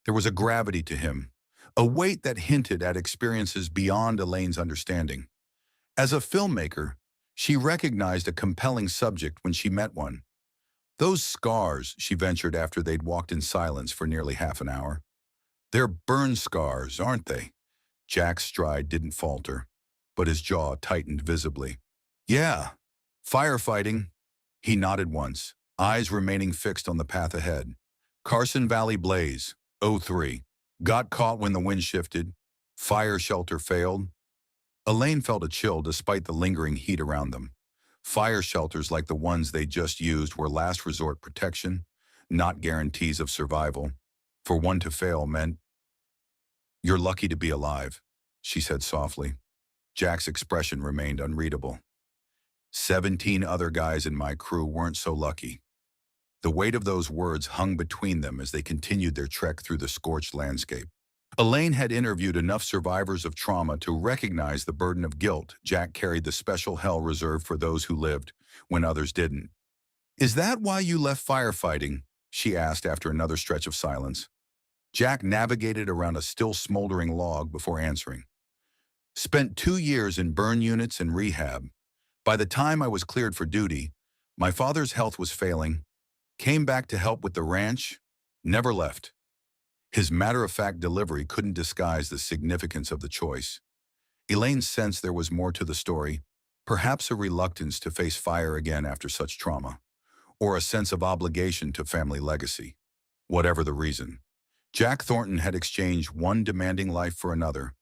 There was a gravity to him, a weight that hinted at experiences beyond Elaine's understanding. As a filmmaker, she recognized a compelling subject when she met one. "Those scars," she ventured after they'd walked in silence for nearly half an hour. "They're burn scars, aren't they?" Jack's stride didn't falter, but his jaw tightened visibly. "Yeah, firefighting." He nodded once, eyes remaining fixed on the path ahead. "Carson Valley Blaze, '03. Got caught when the wind shifted. Fire shelter failed." Elaine felt a chill despite the lingering heat around them. Fire shelters like the ones they just used were last resort protection, not guarantees of survival. For one to fail meant, "You're lucky to be alive," she said softly. Jack's expression remained unreadable. 17 other guys in my crew weren't so lucky." The weight of those words hung between them as they continued their trek through the scorched landscape. Elaine had interviewed enough survivors of trauma to recognize the burden of guilt Jack carried, the special hell reserved for those who lived when others didn't. "Is that why you left firefighting?" she asked after another stretch of silence. Jack navigated around a still smoldering log before answering. "Spent 2 years in burn units and rehab. By the time I was cleared for duty, my father's health was failing. Came back to help with the ranch. Never left." His matter-of-fact delivery couldn't disguise the significance of the choice. Elaine sensed there was more to the story, perhaps a reluctance to face fire again after such trauma, or a sense of obligation to family legacy. Whatever the reason, Jack Thornton had exchanged one demanding life for another,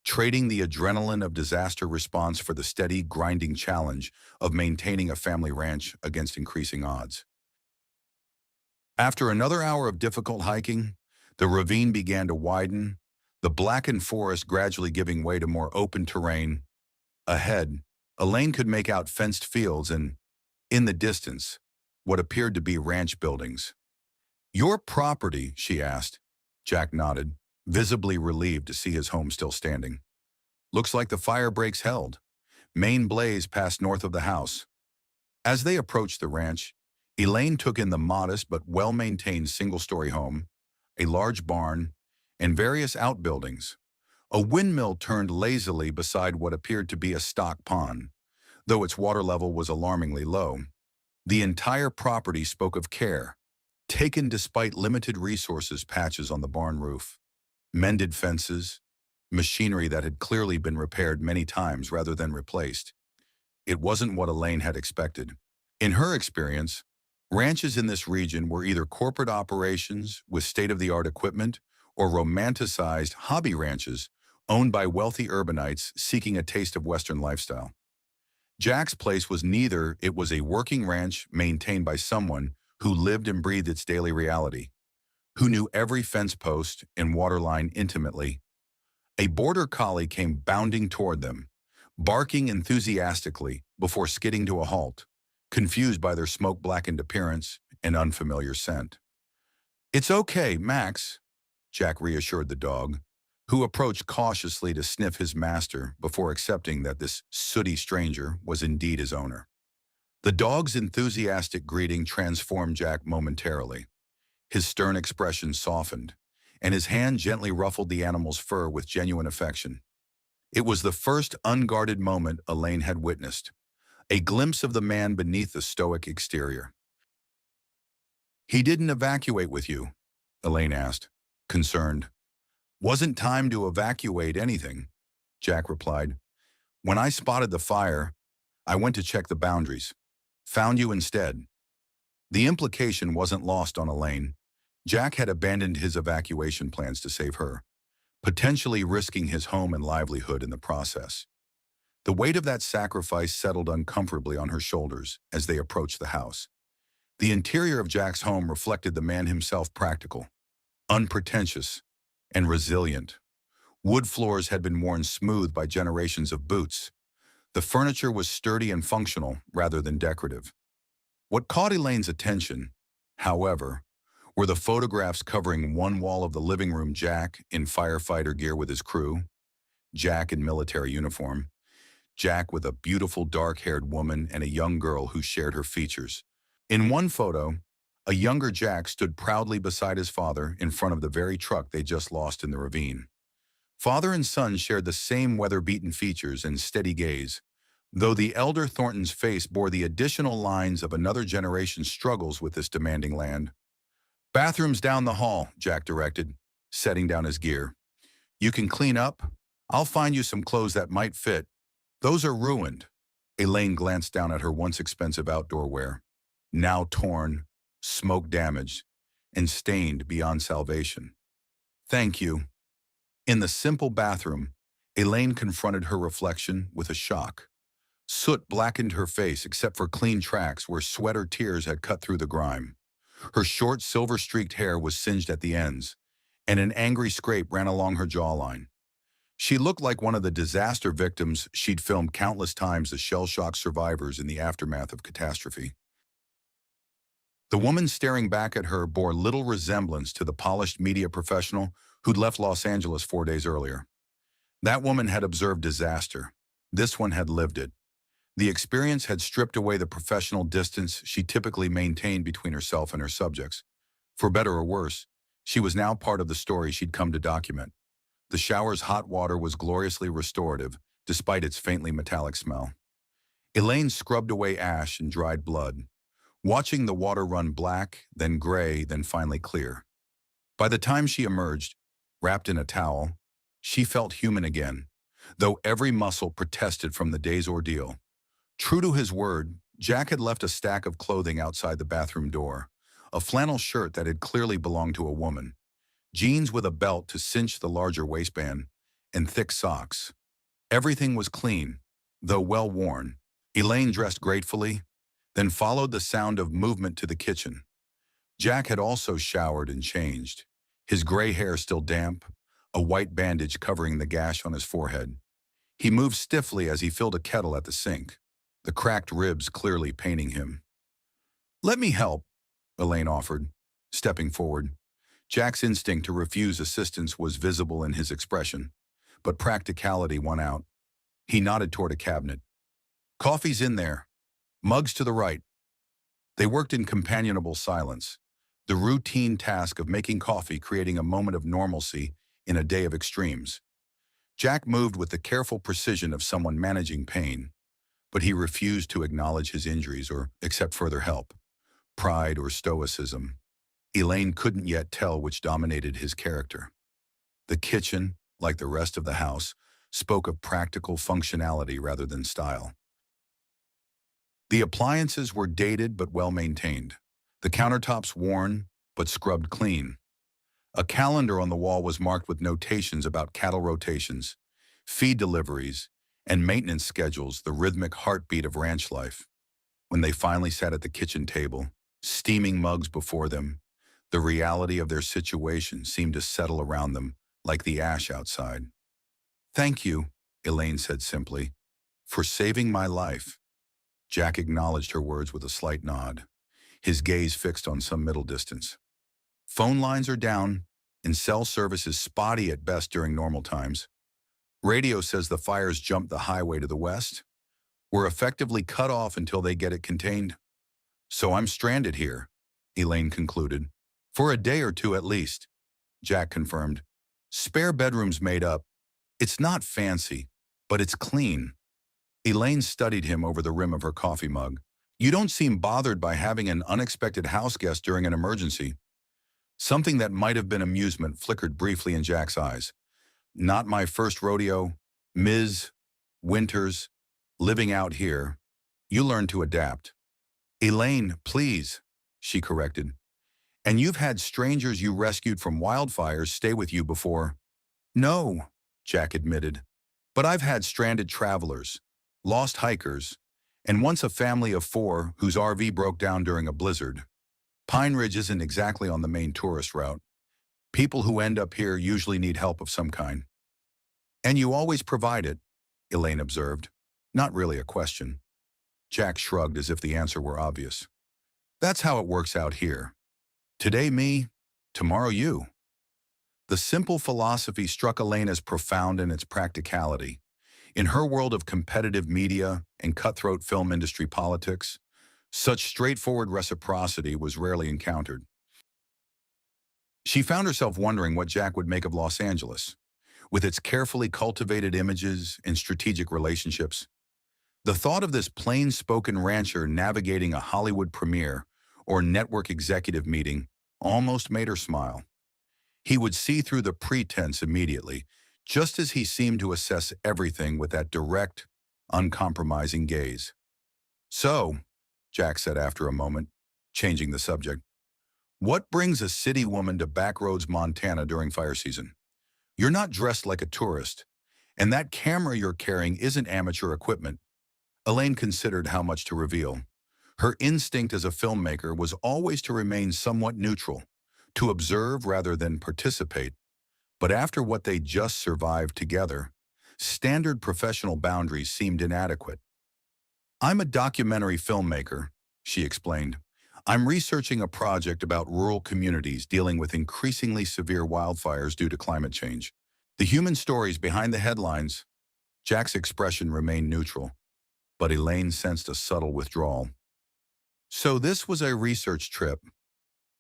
trading the adrenaline of disaster response for the steady, grinding challenge of maintaining a family ranch against increasing odds. After another hour of difficult hiking, the ravine began to widen, the blackened forest gradually giving way to more open terrain. Ahead, Elaine could make out fenced fields and, in the distance, what appeared to be ranch buildings. "Your property?" she asked. Jack nodded, visibly relieved to see his home still standing. "Looks like the fire breaks held. Main blaze passed north of the house." As they approached the ranch, Elaine took in the modest but well-maintained single-story home, a large barn, and various outbuildings. A windmill turned lazily beside what appeared to be a stock pond, though its water level was alarmingly low. The entire property spoke of care, taken despite limited resources. Patches on the barn roof, mended fences, machinery that had clearly been repaired many times rather than replaced. It wasn't what Elaine had expected. In her experience, ranches in this region were either corporate operations with state-of-the-art equipment or romanticized hobby ranches owned by wealthy urbanites seeking a taste of Western lifestyle. Jack's place was neither. It was a working ranch maintained by someone who lived and breathed its daily reality, who knew every fence post and water line intimately. A border collie came bounding toward them, barking enthusiastically before skidding to a halt, confused by their smoke-blackened appearance and unfamiliar scent. "It's okay, Max," Jack reassured the dog, who approached cautiously to sniff his master before accepting that this sooty stranger was indeed his owner. The dog's enthusiastic greeting transformed Jack momentarily. His stern expression softened, and his hand gently ruffled the animal's fur with genuine affection. It was the first unguarded moment Elaine had witnessed, a glimpse of the man beneath the stoic exterior. "He didn't evacuate with you?" Elaine asked, concerned. "Wasn't time to evacuate anything," Jack replied. "When I spotted the fire, I went to check the boundaries. Found you instead." The implication wasn't lost on Elaine. Jack had abandoned his evacuation plans to save her, potentially risking his home and livelihood in the process. The weight of that sacrifice settled uncomfortably on her shoulders as they approached the house. The interior of Jack's home reflected the man himself: practical, unpretentious, and resilient. Wood floors had been worn smooth by generations of boots. The furniture was sturdy and functional rather than decorative. What caught Elaine's attention, however, were the photographs covering one wall of the living room: Jack in firefighter gear with his crew, Jack in military uniform, Jack with a beautiful dark-haired woman and a young girl who shared her features. In one photo, a younger Jack stood proudly beside his father in front of the very truck they just lost in the ravine. Father and son shared the same weather-beaten features and steady gaze, though the elder Thornton's face bore the additional lines of another generation's struggles with this demanding land. "Bathroom's down the hall," Jack directed, setting down his gear. "You can clean up. I'll find you some clothes that might fit. Those are ruined." Elaine glanced down at her once expensive outdoor wear, now torn, smoke-damaged, and stained beyond salvation. "Thank you." In the simple bathroom, Elaine confronted her reflection with a shock. Soot blackened her face except for clean tracks where sweat or tears had cut through the grime. Her short, silver-streaked hair was singed at the ends, and an angry scrape ran along her jawline. She looked like one of the disaster victims she'd filmed countless times as shell-shocked survivors in the aftermath of catastrophe. The woman staring back at her bore little resemblance to the polished media professional who'd left Los Angeles 4 days earlier. That woman had observed disaster. This one had lived it. The experience had stripped away the professional distance she typically maintained between herself and her subjects. For better or worse, she was now part of the story she'd come to document. The shower's hot water was gloriously restorative, despite its faintly metallic smell. Elaine scrubbed away ash and dried blood, watching the water run black, then gray, then finally clear. By the time she emerged, wrapped in a towel, she felt human again, though every muscle protested from the day's ordeal. True to his word, Jack had left a stack of clothing outside the bathroom door, a flannel shirt that had clearly belonged to a woman, jeans with a belt to cinch the larger waistband, and thick socks. Everything was clean, though well worn. Elaine dressed gratefully, then followed the sound of movement to the kitchen. Jack had also showered and changed, his gray hair still damp, a white bandage covering the gash on his forehead. He moved stiffly as he filled a kettle at the sink, the cracked ribs clearly paining him. "Let me help," Elaine offered, stepping forward. Jack's instinct to refuse assistance was visible in his expression, but practicality won out. He nodded toward a cabinet. "Coffee's in there. Mugs to the right." They worked in companionable silence, the routine task of making coffee creating a moment of normalcy in a day of extremes. Jack moved with the careful precision of someone managing pain, but he refused to acknowledge his injuries or accept further help. Pride or stoicism. Elaine couldn't yet tell which dominated his character. The kitchen, like the rest of the house, spoke of practical functionality rather than style. The appliances were dated but well-maintained, the countertops worn but scrubbed clean. A calendar on the wall was marked with notations about cattle rotations, feed deliveries, and maintenance schedules, the rhythmic heartbeat of ranch life. When they finally sat at the kitchen table, steaming mugs before them, the reality of their situation seemed to settle around them like the ash outside. "Thank you," Elaine said simply, "for saving my life." Jack acknowledged her words with a slight nod, his gaze fixed on some middle distance. Phone lines are down, and cell service is spotty at best during normal times. Radio says the fires jumped the highway to the west. We're effectively cut off until they get it contained. So I'm stranded here, Elaine concluded. For a day or two at least, Jack confirmed. Spare bedrooms made up. It's not fancy, but it's clean. Elaine studied him over the rim of her coffee mug. You don't seem bothered by having an unexpected house guest during an emergency. Something that might have been amusement flickered briefly in Jack's eyes. Not my first rodeo, Ms. Winters, living out here. You learn to adapt. Elaine, please, she corrected. And you've had strangers you rescued from wildfires stay with you before. No, Jack admitted. But I've had stranded travelers, lost hikers, and once a family of 4 whose RV broke down during a blizzard. Pine Ridge isn't exactly on the main tourist route. People who end up here usually need help of some kind. And you always provide it, Elaine observed. Not really a question. Jack shrugged as if the answer were obvious. That's how it works out here. Today me, tomorrow you. The simple philosophy struck Elaine as profound in its practicality. In her world of competitive media and cutthroat film industry politics, such straightforward reciprocity was rarely encountered. She found herself wondering what Jack would make of Los Angeles, with its carefully cultivated images and strategic relationships. The thought of this plain-spoken rancher navigating a Hollywood premiere or network executive meeting almost made her smile. He would see through the pretense immediately, just as he seemed to assess everything with that direct, uncompromising gaze. So, Jack said after a moment, changing the subject, what brings a city woman to Backroads, Montana during fire season? You're not dressed like a tourist, and that camera you're carrying isn't amateur equipment. Elaine considered how much to reveal. Her instinct as a filmmaker was always to remain somewhat neutral, to observe rather than participate. But after what they just survived together, standard professional boundaries seemed inadequate. I'm a documentary filmmaker, she explained. I'm researching a project about rural communities dealing with increasingly severe wildfires due to climate change. The human stories behind the headlines. Jack's expression remained neutral, but Elaine sensed a subtle withdrawal. So this was a research trip.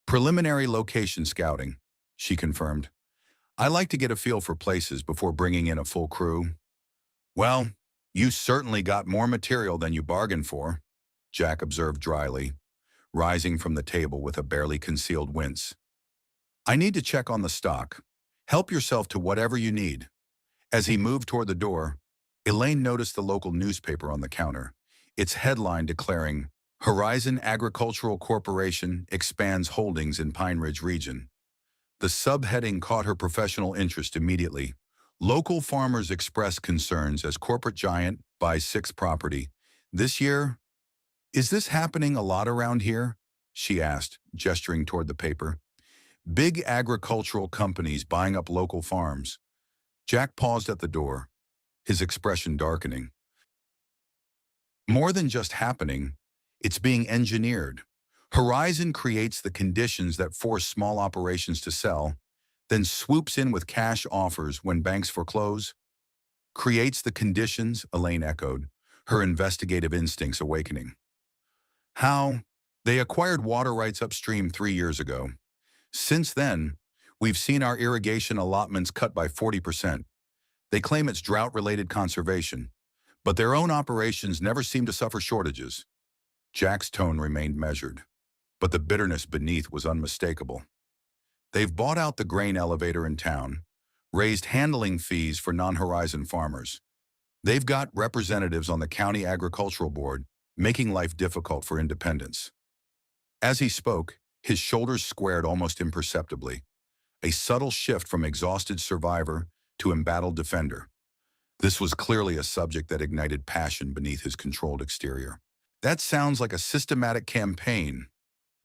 Preliminary location scouting, she confirmed. I like to get a feel for places before bringing in a full crew. Well, you certainly got more material than you bargained for, Jack observed dryly, rising from the table with a barely concealed wince. I need to check on the stock. Help yourself to whatever you need. As he moved toward the door, Elaine noticed the local newspaper on the counter, its headline declaring, Horizon Agricultural Corporation expands holdings in Pine Ridge region. The subheading caught her professional interest immediately. Local farmers express concerns as corporate giant buys 6th property. This year, is this happening a lot around here? She asked, gesturing toward the paper. Big agricultural companies buying up local farms. Jack paused at the door, his expression darkening. More than just happening, it's being engineered. Horizon creates the conditions that force small operations to sell, then swoops in with cash offers when banks foreclose. Creates the conditions, Elaine echoed, her investigative instincts awakening. How? They acquired water rights upstream 3 years ago. Since then, we've seen our irrigation allotments cut by 40%. They claim it's drought-related conservation, but their own operations never seem to suffer shortages. Jack's tone remained measured, but the bitterness beneath was unmistakable. They've bought out the grain elevator in town, raised handling fees for non-Horizon farmers. They've got representatives on the county agricultural board, making life difficult for independents. As he spoke, his shoulders squared almost imperceptibly, a subtle shift from exhausted survivor to embattled defender. This was clearly a subject that ignited passion beneath his controlled exterior. That sounds like a systematic campaign,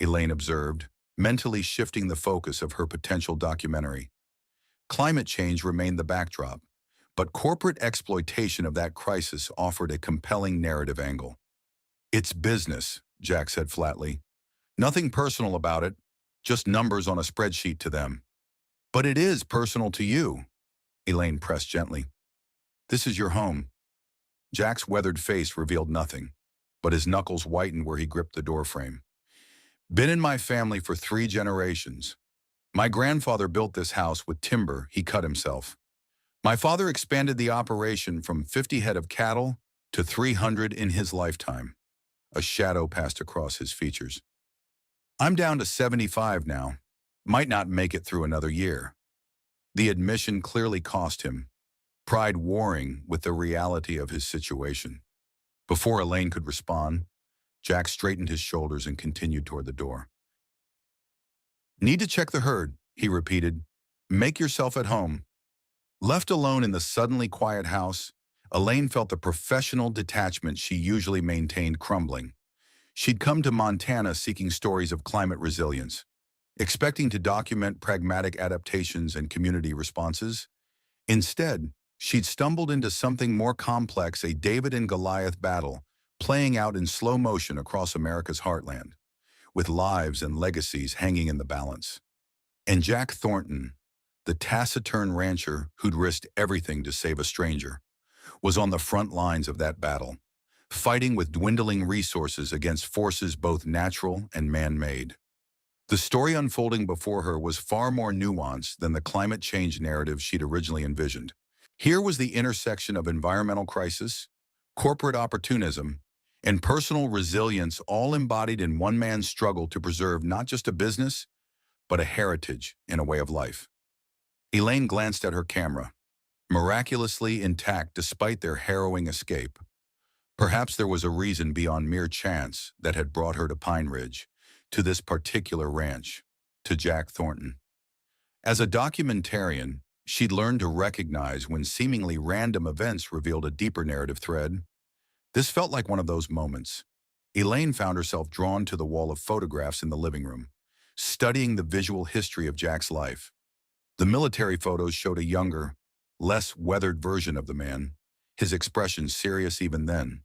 Elaine observed, mentally shifting the focus of her potential documentary. Climate change remained the backdrop, but corporate exploitation of that crisis offered a compelling narrative angle. It's business, Jack said flatly. Nothing personal about it, just numbers on a spreadsheet to them. But it is personal to you, Elaine pressed gently. This is your home. Jack's weathered face revealed nothing, but his knuckles whitened where he gripped the doorframe. Been in my family for 3 generations. My grandfather built this house with timber he cut himself. My father expanded the operation from 50 head of cattle to 300 in his lifetime. A shadow passed across his features. I'm down to 75 now. Might not make it through another year. The admission clearly cost him, pride warring with the reality of his situation. Before Elaine could respond, Jack straightened his shoulders and continued toward the door. Need to check the herd, he repeated. Make yourself at home. Left alone in the suddenly quiet house, Elaine felt the professional detachment she usually maintained crumbling. She'd come to Montana seeking stories of climate resilience, expecting to document pragmatic adaptations and community responses. Instead, she'd stumbled into something more complex, a David and Goliath battle playing out in slow motion across America's heartland, with lives and legacies hanging in the balance. And Jack Thornton, the taciturn rancher who'd risked everything to save a stranger, was on the front lines of that battle, fighting with dwindling resources against forces both natural and man-made. The story unfolding before her was far more nuanced than the climate change narrative she'd originally envisioned. Here was the intersection of environmental crisis, corporate opportunism, and personal resilience, all embodied in one man's struggle to preserve not just a business, but a heritage and a way of life. Elaine glanced at her camera, miraculously intact despite their harrowing escape. Perhaps there was a reason beyond mere chance that had brought her to Pine Ridge, to this particular ranch, to Jack Thornton. As a documentarian, she'd learned to recognize when seemingly random events revealed a deeper narrative thread. This felt like one of those moments. Elaine found herself drawn to the wall of photographs in the living room, studying the visual history of Jack's life. The military photos showed a younger, less weathered version of the man, his expression serious even then.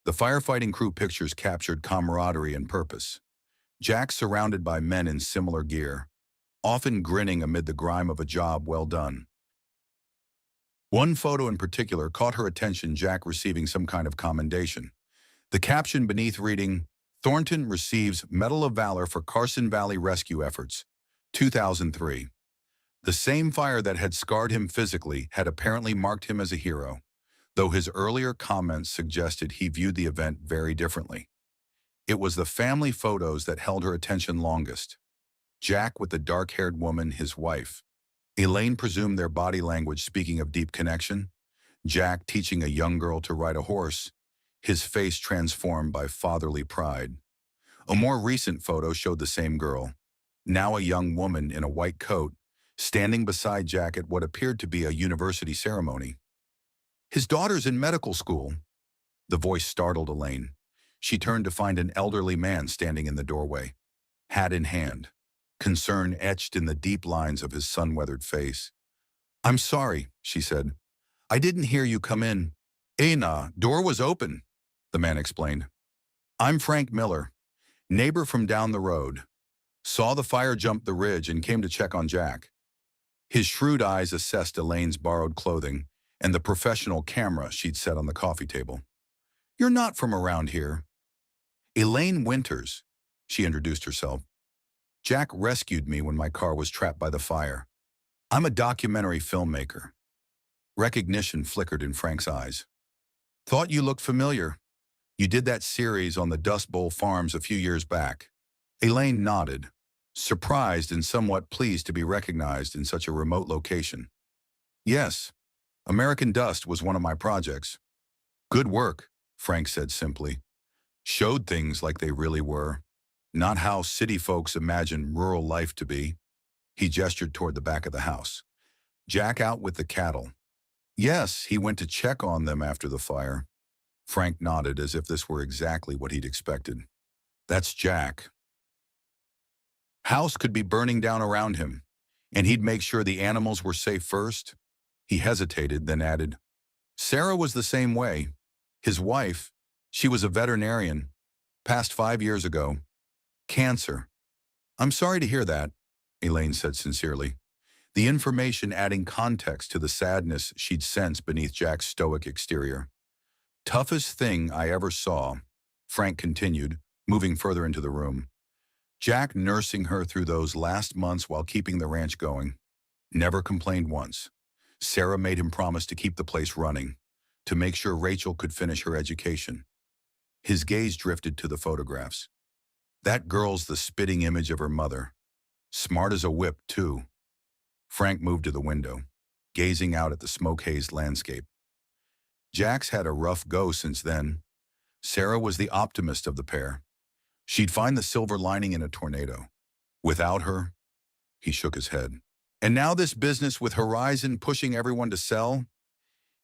The firefighting crew pictures captured camaraderie and purpose. Jack surrounded by men in similar gear, often grinning amid the grime of a job well done. One photo in particular caught her attention, Jack receiving some kind of commendation. The caption beneath reading, "Thornton receives Medal of Valor for Carson Valley Rescue Efforts, 2003. The same fire that had scarred him physically had apparently marked him as a hero, though his earlier comments suggested he viewed the event very differently. It was the family photos that held her attention longest. Jack with the dark-haired woman, his wife. Elaine presumed their body language speaking of deep connection. Jack teaching a young girl to ride a horse, his face transformed by fatherly pride. A more recent photo showed the same girl, now a young woman in a white coat, standing beside Jack at what appeared to be a university ceremony. His daughter's in medical school. The voice startled Elaine. She turned to find an elderly man standing in the doorway, hat in hand, concern etched in the deep lines of his sun-weathered face. "I'm sorry," she said. "I didn't hear you come in." "Nah, door was open," the man explained. "I'm Frank Miller, neighbor from down the road. Saw the fire jump the ridge and came to check on Jack." His shrewd eyes assessed Elaine's borrowed clothing and the professional camera she'd set on the coffee table. "You're not from around here." "Elaine Winters," she introduced herself. "Jack rescued me when my car was trapped by the fire. I'm a documentary filmmaker." Recognition flickered in Frank's eyes. "Thought you looked familiar. You did that series on the Dust Bowl Farms a few years back." Elaine nodded, surprised and somewhat pleased to be recognized in such a remote location. "Yes, American Dust was one of my projects." "Good work," Frank said simply. "Showed things like they really were, not how city folks imagine rural life to be." He gestured toward the back of the house. "Jack out with the cattle." "Yes, he went to check on them after the fire." Frank nodded as if this were exactly what he'd expected. "That's Jack." House could be burning down around him, and he'd make sure the animals were safe first. He hesitated, then added, "Sarah was the same way. His wife, she was a veterinarian, Passed 5 years ago. Cancer. I'm sorry to hear that, Elaine said sincerely, the information adding context to the sadness she'd sensed beneath Jack's stoic exterior. Toughest thing I ever saw, Frank continued, moving further into the room. Jack nursing her through those last months while keeping the ranch going. Never complained once. Sarah made him promise to keep the place running, to make sure Rachel could finish her education. His gaze drifted to the photographs. That girl's the spitting image of her mother. Smart as a whip, too. Frank moved to the window, gazing out at the smoke-hazed landscape. Jack's had a rough go since then. Sarah was the optimist of the pair. She'd find the silver lining in a tornado. Without her, he shook his head. And now this business with Horizon pushing everyone to sell?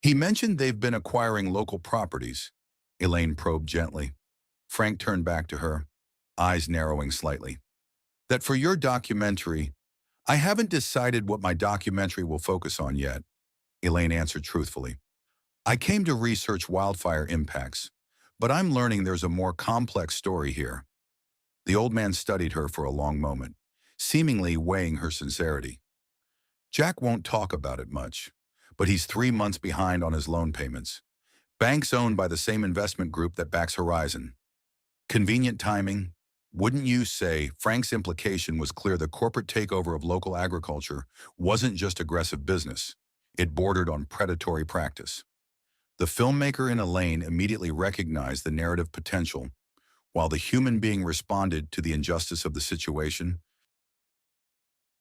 He mentioned they've been acquiring local properties. Elaine probed gently. Frank turned back to her, eyes narrowing slightly. That for your documentary, I haven't decided what my documentary will focus on yet, Elaine answered truthfully. I came to research wildfire impacts, but I'm learning there's a more complex story here. The old man studied her for a long moment, seemingly weighing her sincerity. Jack won't talk about it much, but he's 3 months behind on his loan payments. Banks owned by the same investment group that backs Horizon. Convenient timing, wouldn't you say? Frank's implication was clear. The corporate takeover of local agriculture wasn't just aggressive business. It bordered on predatory practice. The filmmaker in Elaine immediately recognized the narrative potential, while the human being responded to the injustice of the situation.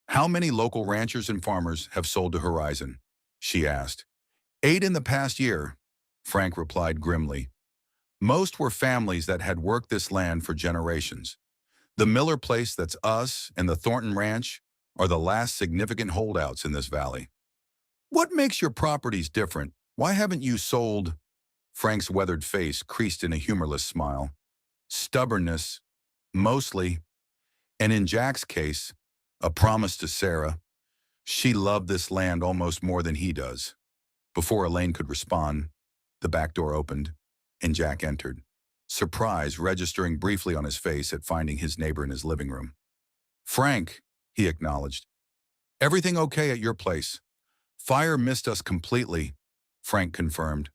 How many local ranchers and farmers have sold to Horizon? She asked. 8 in the past year, Frank replied grimly. Most were families that had worked this land for generations. The Miller place, that's us, and the Thornton Ranch are the last significant holdouts in this valley. What makes your properties different? Why haven't you sold? Frank's weathered face creased in a humorless smile. Stubbornness, mostly, and in Jack's case, a promise to Sarah. She loved this land almost more than he does. Before Elaine could respond, the back door opened, and Jack entered, surprise registering briefly on his face at finding his neighbor in his living room. Frank, he acknowledged. Everything okay at your place? Fire missed us completely, Frank confirmed.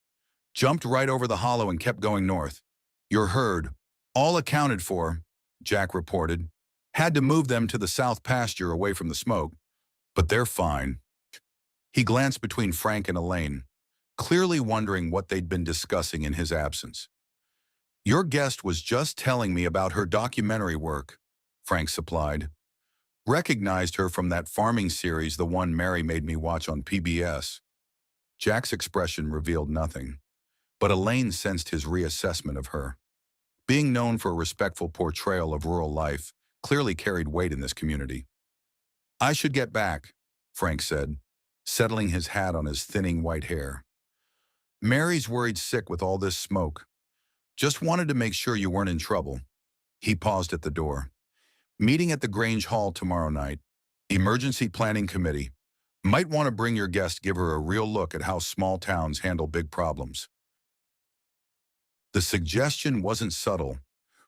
Jumped right over the hollow and kept going north. Your herd, all accounted for, Jack reported. Had to move them to the south pasture away from the smoke, but they're fine. He glanced between Frank and Elaine, clearly wondering what they'd been discussing in his absence. Your guest was just telling me about her documentary work, Frank supplied. Recognized her from that farming series, the one Mary made me watch on PBS. Jack's expression revealed nothing, but Elaine sensed his reassessment of her. Being known for a respectful portrayal of rural life clearly carried weight in this community. I should get back, Frank said, settling his hat on his thinning white hair. Mary's worried sick with all this smoke. Just wanted to make sure you weren't in trouble. He paused at the door. Meeting at the Grange Hall tomorrow night. Emergency Planning Committee. Might want to bring your guest, give her a real look at how small towns handle big problems. The suggestion wasn't subtle.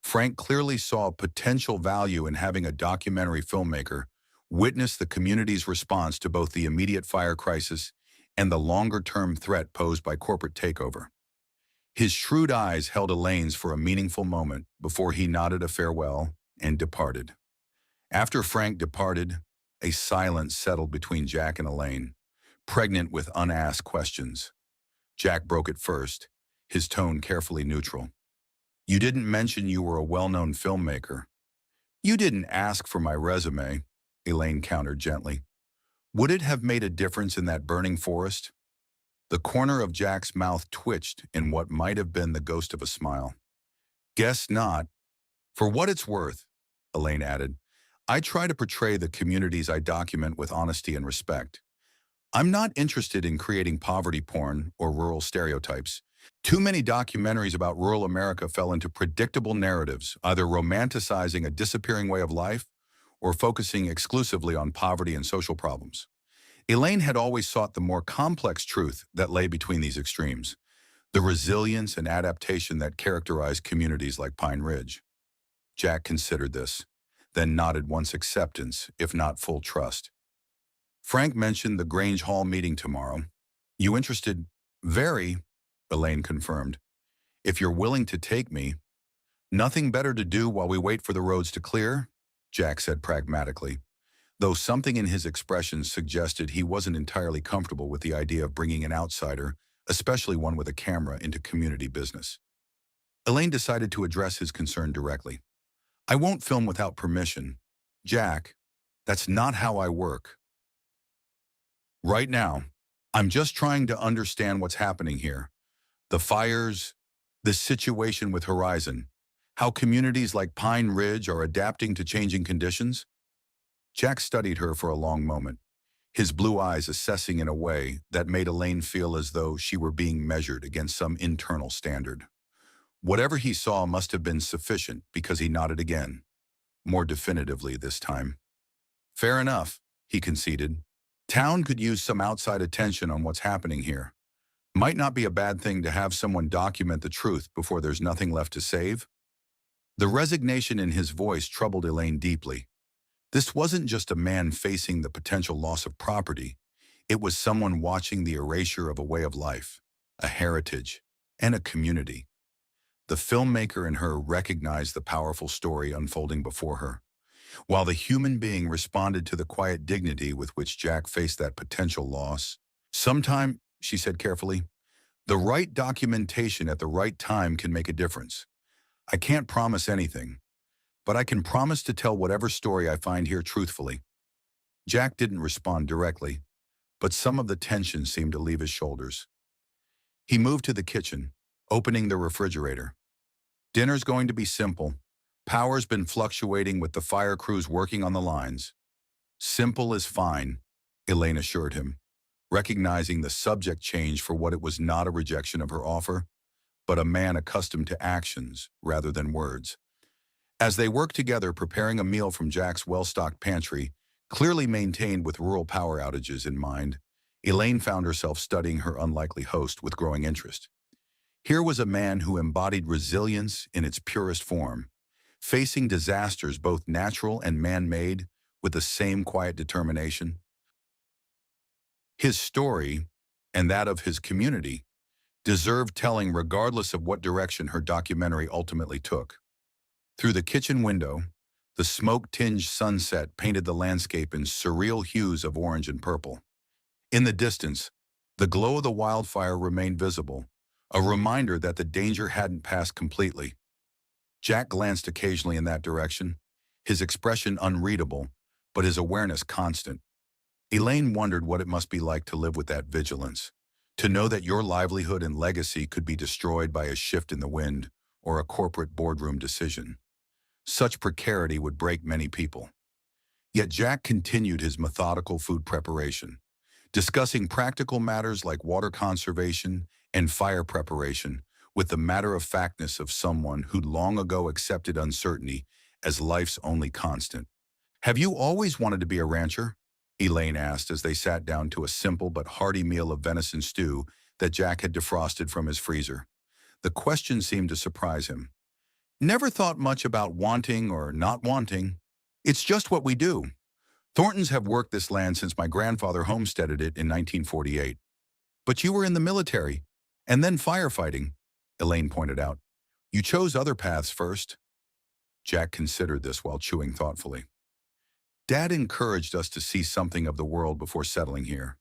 Frank clearly saw potential value in having a documentary filmmaker witness the community's response to both the immediate fire crisis and the longer-term threat posed by corporate takeover. His shrewd eyes held Elaine's for a meaningful moment before he nodded a farewell and departed. After Frank departed, a silence settled between Jack and Elaine, pregnant with unasked questions. Jack broke it first, his tone carefully neutral. You didn't mention you were a well-known filmmaker. You didn't ask for my resume, Elaine countered gently. Would it have made a difference in that burning forest? The corner of Jack's mouth twitched in what might have been the ghost of a smile. Guess not. For what it's worth, Elaine added, I try to portray the communities I document with honesty and respect. I'm not interested in creating poverty porn or rural stereotypes. Too many documentaries about rural America fell into predictable narratives, either romanticizing a disappearing way of life or focusing exclusively on poverty and social problems. Elaine had always sought the more complex truth that lay between these extremes, the resilience and adaptation that characterized communities like Pine Ridge. Jack considered this, then nodded once acceptance, if not full trust. Frank mentioned the Grange Hall meeting tomorrow. You interested? Very, Elaine confirmed. If you're willing to take me. Nothing better to do while we wait for the roads to clear? Jack said pragmatically, though something in his expression suggested he wasn't entirely comfortable with the idea of bringing an outsider, especially one with a camera, into community business. Elaine decided to address his concern directly. I won't film without permission. Jack, that's not how I work. Right now, I'm just trying to understand what's happening here. The fires, this situation with Horizon, how communities like Pine Ridge are adapting to changing conditions. Jack studied her for a long moment, his blue eyes assessing in a way that made Elaine feel as though she were being measured against some internal standard. Whatever he saw must have been sufficient because he nodded again, more definitively this time. Fair enough, he conceded. Town could use some outside attention on what's happening here. Might not be a bad thing to have someone document the truth before there's nothing left to save. The resignation in his voice troubled Elaine deeply. This wasn't just a man facing the potential loss of property. It was someone watching the erasure of a way of life, a heritage, and a community. The filmmaker in her recognized the powerful story unfolding before her, while the human being responded to the quiet dignity with which Jack faced that potential loss. Sometime, she said carefully, the right documentation at the right time can make a difference. I can't promise anything, but I can promise to tell whatever story I find here truthfully. Jack didn't respond directly, but some of the tension seemed to leave his shoulders. He moved to the kitchen, opening the refrigerator. Dinner's going to be simple. Power's been fluctuating with the fire crews working on the lines. Simple is fine, Elaine assured him, recognizing the subject change for what it was not a rejection of her offer, but a man accustomed to actions rather than words. As they worked together preparing a meal from Jack's well-stocked pantry, clearly maintained with rural power outages in mind, Elaine found herself studying her unlikely host with growing interest. Here was a man who embodied resilience in its purest form, facing disasters both natural and man-made with the same quiet determination. His story, and that of his community, deserved telling regardless of what direction her documentary ultimately took. Through the kitchen window, the smoke-tinged sunset painted the landscape in surreal hues of orange and purple. In the distance, the glow of the wildfire remained visible, a reminder that the danger hadn't passed completely. Jack glanced occasionally in that direction, his expression unreadable, but his awareness constant. Elaine wondered what it must be like to live with that vigilance, to know that your livelihood and legacy could be destroyed by a shift in the wind or a corporate boardroom decision. Such precarity would break many people. Yet Jack continued his methodical food preparation, discussing practical matters like water conservation and fire preparation with the matter-of-factness of someone who'd long ago accepted uncertainty as life's only constant. Have you always wanted to be a rancher? Elaine asked as they sat down to a simple but hearty meal of venison stew that Jack had defrosted from his freezer. The question seemed to surprise him. Never thought much about wanting or not wanting. It's just what we do. Thorntons have worked this land since my grandfather homesteaded it in 1948. But you were in the military, and then firefighting, Elaine pointed out. You chose other paths first. Jack considered this while chewing thoughtfully. Dad encouraged us to see something of the world before settling here.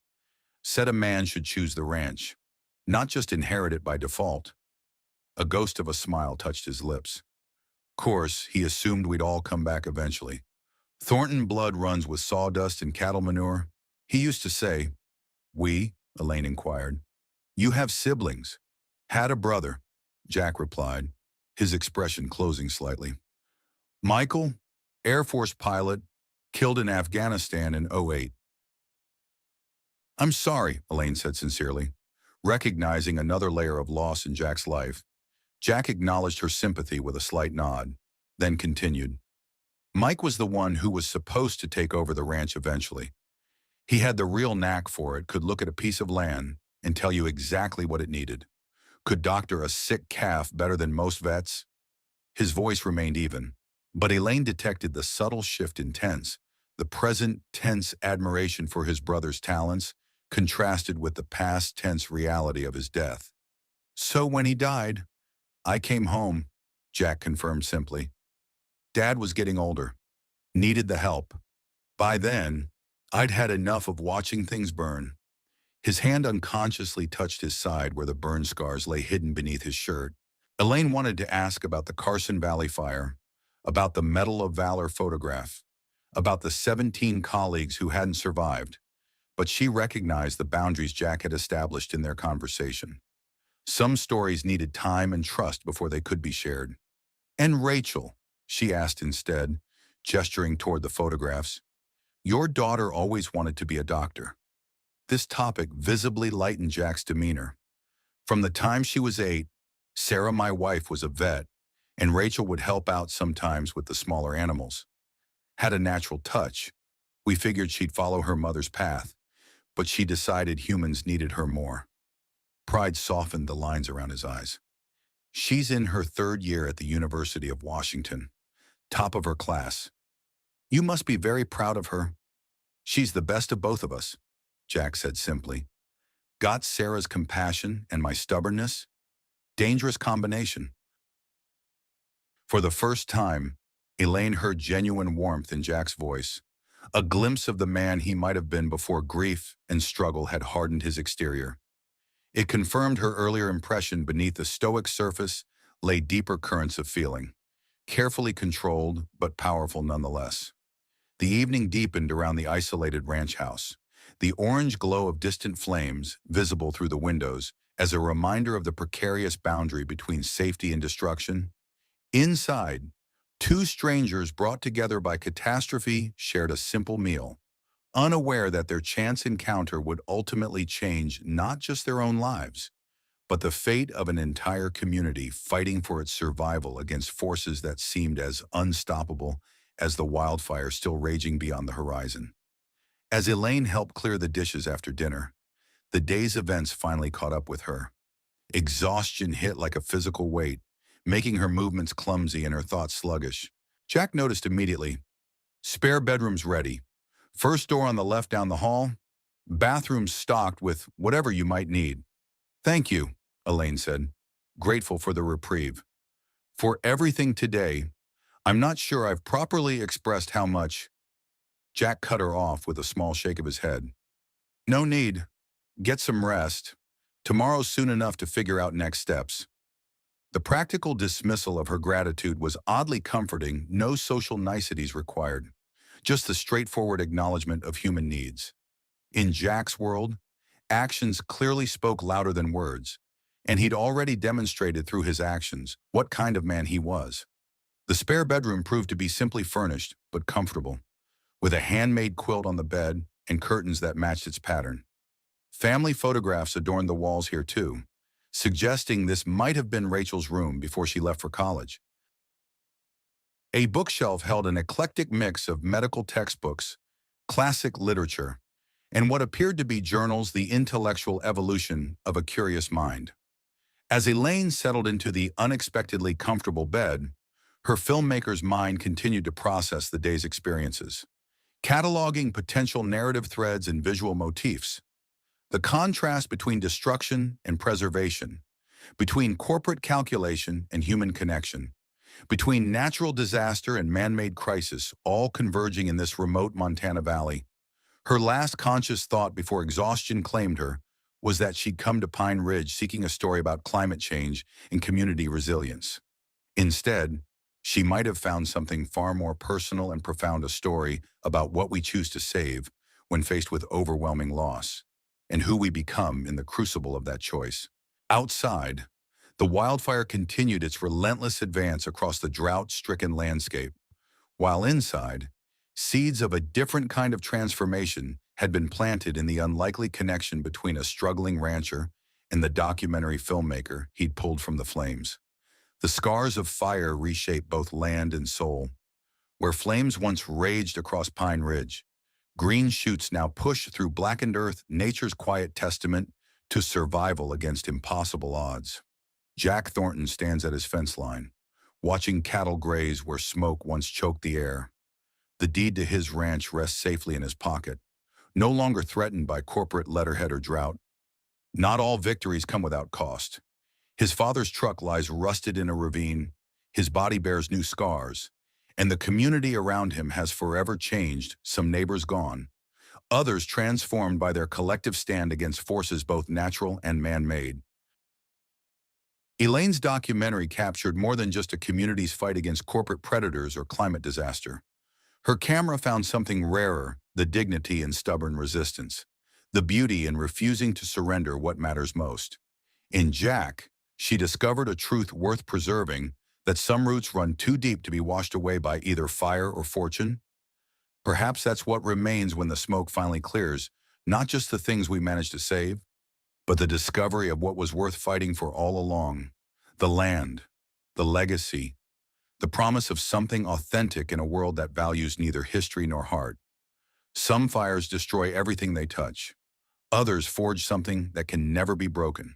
Said a man should choose the ranch, not just inherit it by default. A ghost of a smile touched his lips. Course, he assumed we'd all come back eventually. Thornton blood runs with sawdust and cattle manure. He used to say, we, Elaine inquired. You have siblings. Had a brother, Jack replied, his expression closing slightly. Michael, Air Force pilot, killed in Afghanistan in '08. I'm sorry, Elaine said sincerely, recognizing another layer of loss in Jack's life. Jack acknowledged her sympathy with a slight nod, then continued. Mike was the one who was supposed to take over the ranch eventually. He had the real knack for it, could look at a piece of land and tell you exactly what it needed. Could doctor a sick calf better than most vets. His voice remained even, But Elaine detected the subtle shift in tense, the present tense admiration for his brother's talents, contrasted with the past tense reality of his death. So when he died, I came home, Jack confirmed simply. Dad was getting older, needed the help. By then, I'd had enough of watching things burn. His hand unconsciously touched his side where the burn scars lay hidden beneath his shirt. Elaine wanted to ask about the Carson Valley fire, about the Medal of Valor photograph, about the 17 colleagues who hadn't survived, but she recognized the boundaries Jack had established in their conversation. Some stories needed time and trust before they could be shared. And Rachel, she asked instead, gesturing toward the photographs, your daughter always wanted to be a doctor. This topic visibly lightened Jack's demeanor. From the time she was 8, Sarah, my wife, was a vet, and Rachel would help out sometimes with the smaller animals. Had a natural touch. We figured she'd follow her mother's path, but she decided humans needed her more. Pride softened the lines around his eyes. She's in her 3rd year at the University of Washington, top of her class. You must be very proud of her. She's the best of both of us, Jack said simply. Got Sarah's compassion and my stubbornness? Dangerous combination. For the first time, Elaine heard genuine warmth in Jack's voice, a glimpse of the man he might have been before grief and struggle had hardened his exterior. It confirmed her earlier impression beneath the stoic surface lay deeper currents of feeling, carefully controlled but powerful nonetheless. The evening deepened around the isolated ranch house, the orange glow of distant flames visible through the windows as a reminder of the precarious boundary between safety and destruction. Inside, 2 strangers brought together by catastrophe shared a simple meal, unaware that their chance encounter would ultimately change not just their own lives, but the fate of an entire community fighting for its survival against forces that seemed as unstoppable as the wildfire still raging beyond the horizon. As Elaine helped clear the dishes after dinner, the day's events finally caught up with her. Exhaustion hit like a physical weight, making her movements clumsy and her thoughts sluggish. Jack noticed immediately. Spare bedrooms ready. First door on the left down the hall. Bathrooms stocked with whatever you might need. Thank you, Elaine said, grateful for the reprieve. For everything today, I'm not sure I've properly expressed how much. Jack cut her off with a small shake of his head. No need. Get some rest. Tomorrow's soon enough to figure out next steps. The practical dismissal of her gratitude was oddly comforting, no social niceties required, just the straightforward acknowledgement of human needs. In Jack's world, actions clearly spoke louder than words, and he'd already demonstrated through his actions what kind of man he was. The spare bedroom proved to be simply furnished, but comfortable, with a handmade quilt on the bed and curtains that matched its pattern. Family photographs adorned the walls here too, suggesting this might have been Rachel's room before she left for college. A bookshelf held an eclectic mix of medical textbooks, classic literature, and what appeared to be journals, the intellectual evolution of a curious mind. As Elaine settled into the unexpectedly comfortable bed, her filmmaker's mind continued to process the day's experiences, cataloging potential narrative threads and visual motifs. The contrast between destruction and preservation, between corporate calculation and human connection, between natural disaster and man-made crisis, all converging in this remote Montana valley. Her last conscious thought before exhaustion claimed her was that she'd come to Pine Ridge seeking a story about climate change and community resilience. Instead, she might have found something far more personal and profound, a story about what we choose to save when faced with overwhelming loss, and who we become in the crucible of that choice. Outside, the wildfire continued its relentless advance across the drought-stricken landscape, while inside, seeds of a different kind of transformation had been planted in the unlikely connection between a struggling rancher and the documentary filmmaker he'd pulled from the flames. The scars of fire reshaped both land and soul. Where flames once raged across Pine Ridge, green shoots now push through blackened earth, nature's quiet testament to survival against impossible odds. Jack Thornton stands at his fence line, watching cattle graze where smoke once choked the air. The deed to his ranch rests safely in his pocket, no longer threatened by corporate letterhead or drought. Not all victories come without cost. His father's truck lies rusted in a ravine, his body bears new scars, and the community around him has forever changed, some neighbors gone, others transformed by their collective stand against forces both natural and man-made. Elaine's documentary captured more than just a community's fight against corporate predators or climate disaster. Her camera found something rarer, the dignity in stubborn resistance, the beauty in refusing to surrender what matters most. In Jack, she discovered a truth worth preserving, that some roots run too deep to be washed away by either fire or fortune. Perhaps that's what remains when the smoke finally clears, not just the things we managed to save, but the discovery of what was worth fighting for all along: the land, the legacy, the promise of something authentic in a world that values neither history nor heart. Some fires destroy everything they touch. Others forge something that can never be broken.